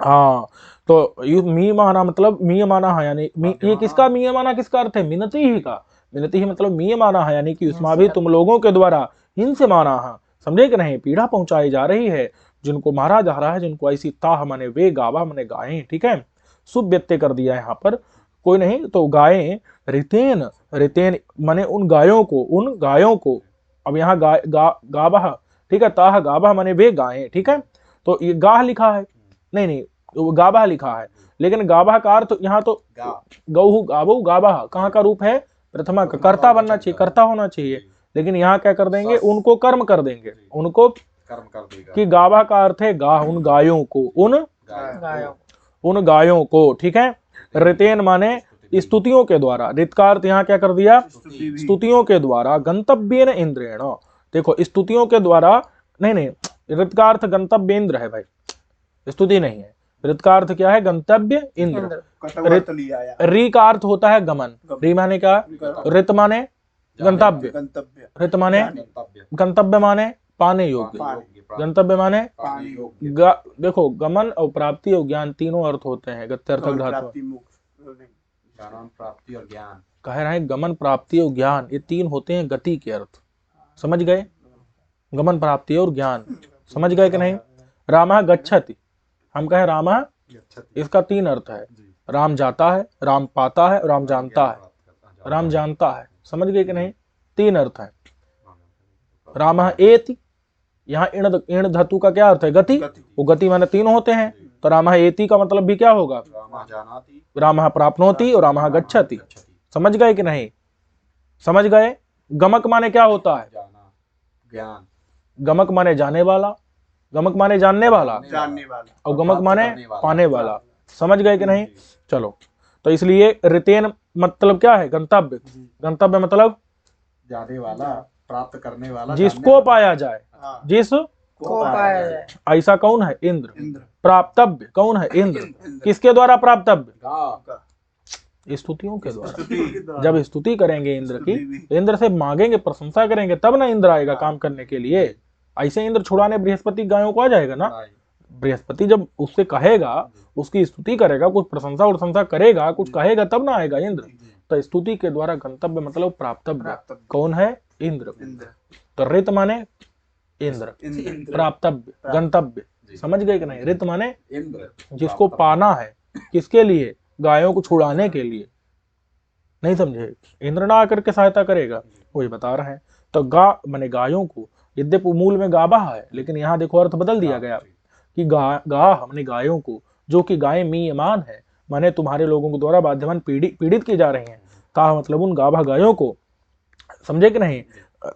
हाँ। तो मीयमाना मतलब मीयमाना है, यानी ये किसका मीयमाना किसका अर्थ है, मिनति ही का, मिनति ही मतलब मीयमाना है, यानी कि उसमें भी तुम लोगों के द्वारा हिंसे माना है, समझे कि नहीं, पीड़ा पहुंचाई जा रही है, जिनको मारा जा रहा है, जिनको ऐसी ताह माने वे, गावा माने गायें, ठीक है, शुभ व्यत्यय कर दिया यहाँ पर, कोई नहीं, तो गायें, रितेन, रितेन माने उन गायों को, उन गायों को, अब यहाँ गावह, ठीक है, ताह गावह माने वे गायें, ठीक है, तो ये गाह लिखा है, नहीं गावह लिखा है, लेकिन गावह का अर्थ यहाँ तो गौ गावो गावह कहाँ का रूप है, प्रथमा का, कर्ता बनना चाहिए, कर्ता होना चाहिए, लेकिन यहाँ क्या कर देंगे, उनको कर्म कर देंगे, उनको कर्म कर देगा, कि गावह का अर्थ है गाह, उन गायों को, उन गायों को, ठीक है। रितेन माने स्तुतियों के द्वारा, रित का अर्थ यहाँ क्या कर दिया, स्तुतियों के द्वारा, गंतव्येन इंद्रेण, देखो स्तुतियों के द्वारा, नहीं रित का अर्थ गंतव्य इंद्र है भाई, स्तुति नहीं है, रित का अर्थ क्या है, गंतव्य इंद्र। री का अर्थ होता है गमन, री माने क्या, रित माने गंतव्य, रित माने गंतव्य माने पाने योग्य, गंतव्य माने देखो गमन और प्राप्ति और ज्ञान तीनों अर्थ होते हैं, गत्यर्थक धातु, प्राप्ति और ज्ञान, कह रहे हैं गमन प्राप्ति और ज्ञान, ये तीन होते हैं गति के अर्थ, समझ गए, गमन प्राप्ति और ज्ञान, समझ गए कि नहीं। रामः गच्छति, हम कहें रामः, इसका तीन अर्थ है, राम जाता है, राम पाता है, राम जानता है, राम जानता है, समझ गए कि नहीं, तीन अर्थ है। रामः एति, यहाँ इण धातु का क्या अर्थ है, गति, वो गति माने तीन होते हैं, तो रामः एति का मतलब भी क्या होगा, रामः प्राप्नोति और रामः गच्छति, समझ गए कि नहीं, समझ गए। गमक माने क्या होता है, ज्ञान, गमक माने जाने वाला, गमक माने जानने वाला, और गमक माने पाने वाला, समझ गए कि नहीं। चलो, तो इसलिए रितेन मतलब क्या है, गंतव्य, गंतव्य मतलब जाने वाला, प्राप्त करने वाला, जिसको पाया जाए, हाँ, जिस को पाया जाए। ऐसा कौन है? इंद्र। इंद्र। प्राप्तव्य कौन है? इंद्र। इंद्र। किसके द्वारा प्राप्तव्य? गा स्तुतियों के द्वारा। स्तुति। जब स्तुति करेंगे इंद्र की, स्तुति भी। तो इंद्र से मांगेंगे, प्रशंसा करेंगे, तब ना इंद्र आएगा काम करने के लिए। ऐसे इंद्र छुड़ाने बृहस्पति गायों को आ जाएगा ना। बृहस्पति जब उससे कहेगा, उसकी स्तुति करेगा, कुछ प्रशंसा प्रशंसा करेगा, कुछ कहेगा, तब ना आएगा इंद्र। तो स्तुति के द्वारा गंतव्य मतलब प्राप्तव्य प्राप्तव्य। कौन है? इंद्र। इंद्र। तो रित माने इंद्र, इंद्र। प्राप्तव्य गंतव्य। समझ गए कि नहीं? रित माने इंद्र जिसको पाना है, किसके लिए? गायों को छुड़ाने के लिए। नहीं समझे? इंद्र ना आकर के सहायता करेगा, वही बता रहे हैं। तो गा माने गायों को, यद्यपि मूल में गाबा है, लेकिन यहाँ देखो अर्थ बदल दिया गया कि गा हमने गायों को, जो कि गायें मीयमान है, माने तुम्हारे लोगों के द्वारा बाध्यमान पीड़ित की जा रही हैं। ता मतलब उन गाभा गायों को, समझे कि नहीं?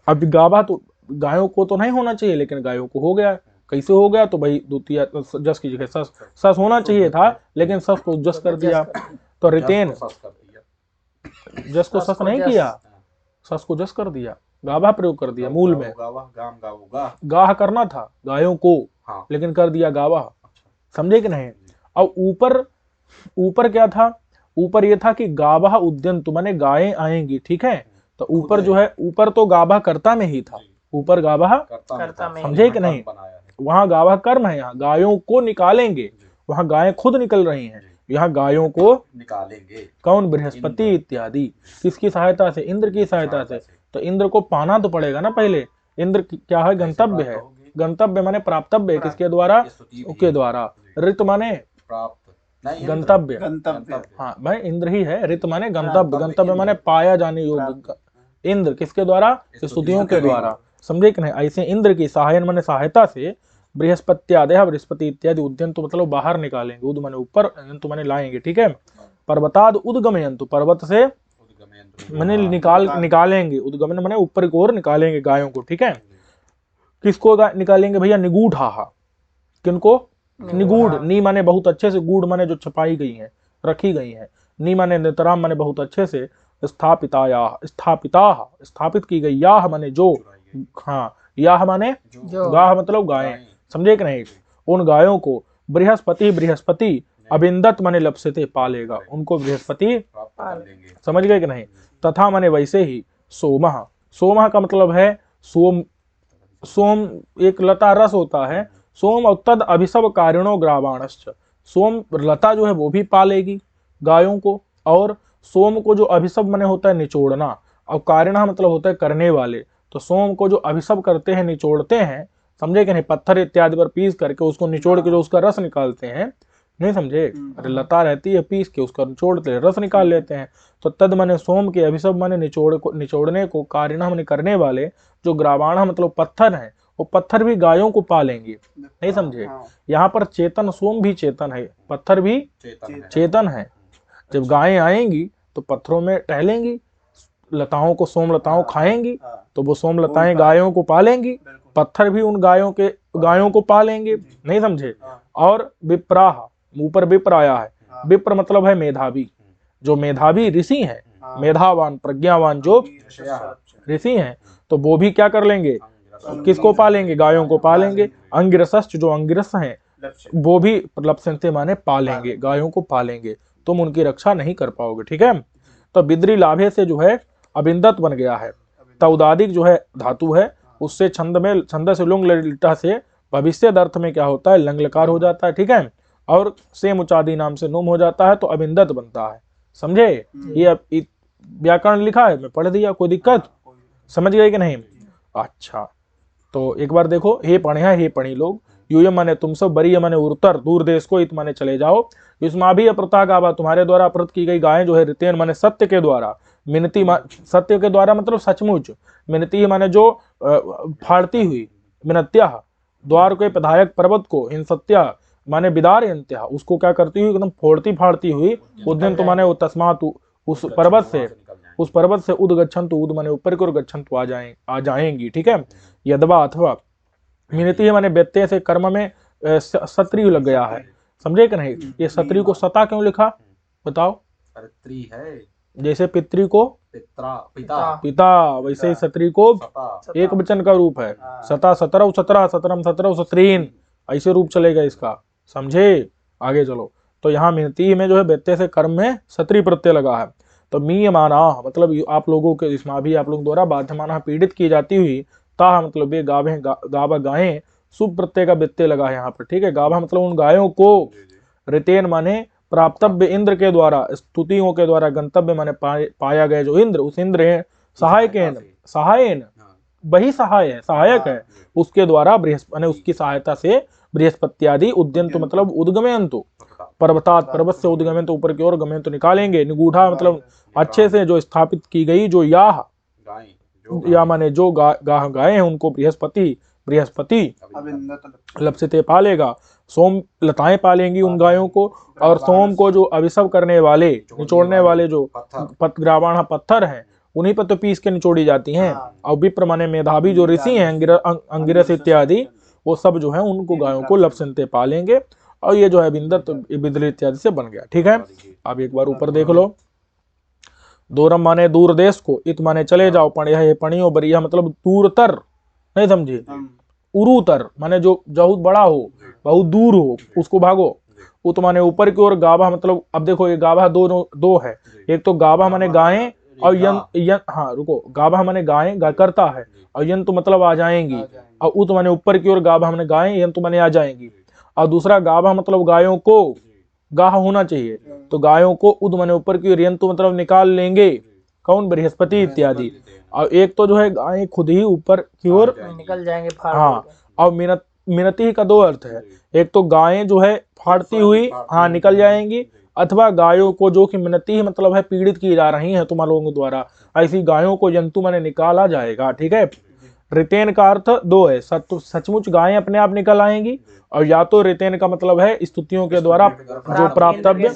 अब गाभा तो गायों को तो नहीं होना चाहिए, लेकिन गायों को हो गया। कैसे हो गया? तो भाई द्वितीय जस की जगह सस होना चाहिए था, लेकिन सस को जस कर दिया। तो रितेन जस को सस नहीं किया, सस को जस कर दिया, गाभा प्रयोग कर दिया। मूल में गाह करना था गायों को, लेकिन कर दिया गावा। समझे कि नहीं? अब ऊपर क्या था? ऊपर ये था कि गाभा उद्यंतु माने गायें आएंगी, ठीक है। तो ऊपर जो है, ऊपर तो गाभा कर्ता में ही था, ऊपर गाभा कर्ता में। समझे कि नहीं? वहां गाभा कर्म है, यहाँ गायों को निकालेंगे, वहां गायें खुद निकल रही हैं, यहाँ गायों को निकालेंगे। कौन? बृहस्पति इत्यादि। किसकी सहायता से? इंद्र की सहायता से। तो इंद्र को पाना तो पड़ेगा ना पहले। इंद्र क्या है? गंतव्य है। गंतव्य माने प्राप्तव्य, किसके द्वारा? उसके द्वारा। ऋत माने गंतव्य। गंतव्य। हाँ भाई इंद्र ही है। ऋत माने गंतव्य, गंतव्य माने पाया जाने योग्य। इंद्र किसके द्वारा? स्तुतियों के द्वारा। समझे कि नहीं? ऐसे इंद्र की सहायन माने सहायता से बृहस्पत्यादय, बृहस्पति इत्यादि उद्यंतु मतलब बाहर निकालेंगे, उद माने ऊपर, यंतु माने लाएंगे, ठीक है। पर्वताद उद्गमयंतु, पर्वत से माने निकालेंगे, उद्गमन माने ऊपर की ओर निकालेंगे गायों को, ठीक है। किसको निकालेंगे भैया? निगूढ़ाहा। किनको? निगूढ़। नी माने बहुत अच्छे से, गूढ़ माने जो छपाई गई है, रखी गई है। नी माने नितराम माने बहुत अच्छे से, स्थापित की गई, याह माने जो, हाँ याह माने गाह मतलब गायें। समझे कि नहीं? उन गायों को बृहस्पति अबिंदत माने लपसते पालेगा, उनको बृहस्पति समझ गए कि नहीं? तथा माने वैसे ही सोमः, सोमः का मतलब है सोम, सोम एक लता रस होता है। सोम और तद अभिसव कारिणो ग्रावाणश्च, सोम लता जो है वो भी पालेगी गायों को, और सोम को जो अभिसव माने होता है निचोड़ना, और कारिणा मतलब होता है करने वाले। तो सोम को जो अभिसव करते हैं, निचोड़ते हैं, समझे कि नहीं? पत्थर इत्यादि पर पीस करके उसको निचोड़ के जो उसका रस निकालते हैं, नहीं समझे? अरे लता रहती है, पीस के उसका निचोड़ते हैं, रस निकाल लेते हैं। तो तद माने सोम के, अभिसव माने निचोड़ने को, कारिणा माने करने वाले, जो ग्रावाणा मतलब पत्थर है, वो पत्थर भी गायों को पालेंगे। नहीं समझे? यहाँ पर चेतन सोम भी चेतन है, पत्थर भी चेतन है। जब गायें आएंगी तो पत्थरों में टहलेंगी, लताओं को, सोम लताओं खाएंगी, तो वो सोम लताएं गायों को पालेंगी, पत्थर भी उन गायों को पालेंगे। नहीं समझे? और विप्राह, ऊपर विप्र आया है। विप्र मतलब है मेधावी, जो मेधावी ऋषि हैं, मेधावान प्रज्ञावान जो ऋषि हैं, तो वो भी क्या कर लेंगे? किसको पालेंगे? गायों को पालेंगे। अंगिरसश्च, जो अंगिरस हैं, वो भी लप्सन्ते माने पालेंगे, गायों को पालेंगे। तुम उनकी रक्षा नहीं कर पाओगे, ठीक है। तो बिद्री लाभे से जो है अबिंदत बन गया है। तौदादिक जो है धातु है, उससे छंद से लुंग लिटा से भविष्य अर्थ में क्या होता है? लंगलकार हो जाता है, ठीक है। और सेम उचादी नाम से नुम हो जाता है, तो अबिंदत बनता है। समझे? ये व्याकरण लिखा है, मैं पढ़ दिया, कोई दिक्कत? समझ गए कि नहीं? अच्छा, तो एक बार देखो। हे पढ़िया, हे पढ़ी लोग, यूयम माने तुम सब, बरी माने उत्तर, दूर देश को, इत माने चले जाओ। इसमें भी अप्रता गावा, तुम्हारे द्वारा अपहृत की गई गायें जो है, रितेन माने सत्य के द्वारा, मिनती सत्य के द्वारा मतलब सचमुच, मिनती माने जो फाड़ती हुई, मिनत्या द्वार के प्रधायक पर्वत को, हिंसत्या माने बिदार यंत्या, उसको क्या करती हुई? एकदम फोड़ती फाड़ती हुई, उद्यंत माने वो तस्मात, उस पर्वत से उदगच्छन्तु, उद माने ऊपर की ओर, गच्छन्तु आ जाएंगी, ठीक है। यदवा अथवा मिनती माने व्यत्यय से कर्म में सत्रिय लग गया है। समझे कि नहीं? ये सत्रिय को सता क्यों लिखा? बताओ। त्रि है, जैसे पितृ को पिता पिता पिता, वैसे ही क्षत्रिय को सता एक वचन का रूप है। सता सतरव सत्रह, सतरम सतरव सत्रीन, ऐसे रूप चलेगा इसका, समझे। आगे चलो, तो यहाँ मिनती में जो है व्यत्यय से कर्म में क्षत्रिय प्रत्यय लगा है। तो मीयमाना मतलब आप लोगों के इसमें भी आप लोगों द्वारा बाध्यमाना पीड़ित की जाती हुई, ता मतलब ये गाभे गावा गायें, शुभ प्रत्यय का व्यत्यय लगा है यहाँ पर, ठीक है। गाभा मतलब उन गायों को, रितेन माने प्राप्तव्य इंद्र के द्वारा, स्तुतियों के द्वारा, गंतव्य माने पाया गया जो इंद्र, उस इंद्र है सहायकेन, सहायन वही सहाय है, सहायक है, उसके द्वारा बृहस्पति उसकी सहायता से बृहस्पति आदि उद्यंतु मतलब उद्गमयंतु, पर्वतात पर्वत से उद्गमयंतु ऊपर की ओर गमयंतु निकालेंगे, निगूढ़ा मतलब अच्छे से जो स्थापित की गई, जो याह या माने जो गाय हैं उनको बृहस्पति लप्सिते पालेगा, सोम लताएं पालेंगी उन गायों को, और सोम को जो अभिशव करने वाले, निचोड़ने वाले जो ग्रावाण पत्थर हैं उन्हीं पर तो पीस के निचोड़ी जाती हैं। और विप्र माने मेधावी जो ऋषि हैं, अंगिरस इत्यादि, वो सब जो है उनको गायों को लपसनते पालेंगे। और ये जो है बिंदत बिदल इत्यादि से बन गया, ठीक है। अब एक बार ऊपर देख लो, दूरम माने दूर देश को, इत माने चले जाओ, पणिया पणियों बरिया मतलब दूरतर, नहीं समझे, उरुतर माने जो बहुत बड़ा हो, बहुत दूर हो, उसको भागो। उत माने ऊपर की ओर, गाभा मतलब अब देखो ये गाभा दो है, एक तो गाभा माने गायें, और हाँ रुको, गाभा माने गायें गा करता है, और यंतु मतलब आ जाएंगी, और उत माने ऊपर की ओर, गाभा माने गायें, यंतु माने आ जाएंगी। और दूसरा गाभा मतलब गायों को, गाह होना चाहिए, तो गायों को उद माने ऊपर की ओर, यंतु मतलब निकाल लेंगे, कौन, बृहस्पति इत्यादि। और एक तो जो है गायें खुद ही ऊपर की ओर निकल जाएंगे हाँ, और मिनती का दो अर्थ है, एक तो गायें जो है फाड़ती हुई हाँ निकल जाएंगी, अथवा गायों को जो कि मिनती मतलब है पीड़ित की जा रही है तुम लोगों द्वारा, ऐसी गायों को जंतु माने निकाला जाएगा, ठीक है। रितेन का अर्थ दो है, सचमुच गायें अपने आप निकल आएंगी, और या तो रितेन का मतलब है स्तुतियों के द्वारा जो प्राप्तव्य,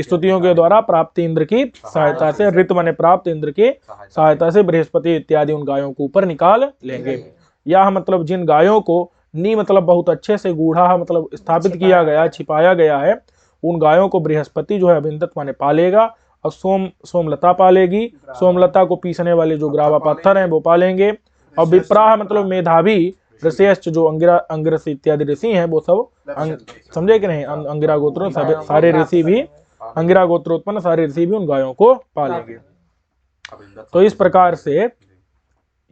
स्तुतियों के द्वारा प्राप्त इंद्र की सहायता से, रित माने प्राप्त इंद्र की सहायता से बृहस्पति इत्यादि उन गायों को ऊपर निकाल लेंगे। या मतलब जिन गायों को नी मतलब बहुत अच्छे से गूढ़ा मतलब स्थापित किया गया, छिपाया गया है, उन गायों को बृहस्पति जो है अभिंदत माने पालेगा, और सोमलता पालेगी, सोमलता को पीसने वाले जो ग्रावा पत्थर हैं वो पालेंगे, और विप्राह मतलब मेधावी ऋषियश्च जो अंगिरस इत्यादि ऋषि हैं वो सब समझे कि नहीं, अंगिरा गोत्र सारे ऋषि भी, अंगिरा गोत्रोत्पन्न सारे ऋषि भी उन गायों को पालेंगे। तो इस प्रकार से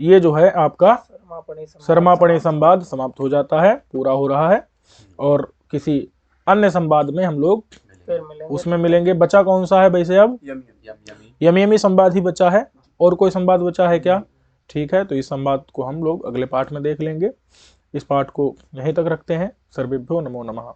ये जो है आपका शर्मापणी संवाद समाप्त हो जाता है, पूरा हो रहा है। और किसी अन्य संवाद में हम लोग उसमें मिलेंगे। बचा कौन सा है वैसे, अब यमी संवाद ही बचा है, और कोई संवाद बचा है क्या? ठीक है, तो इस संवाद को हम लोग अगले पाठ में देख लेंगे। इस पाठ को यहीं तक रखते हैं। सर्वेभ्यो नमो नमः।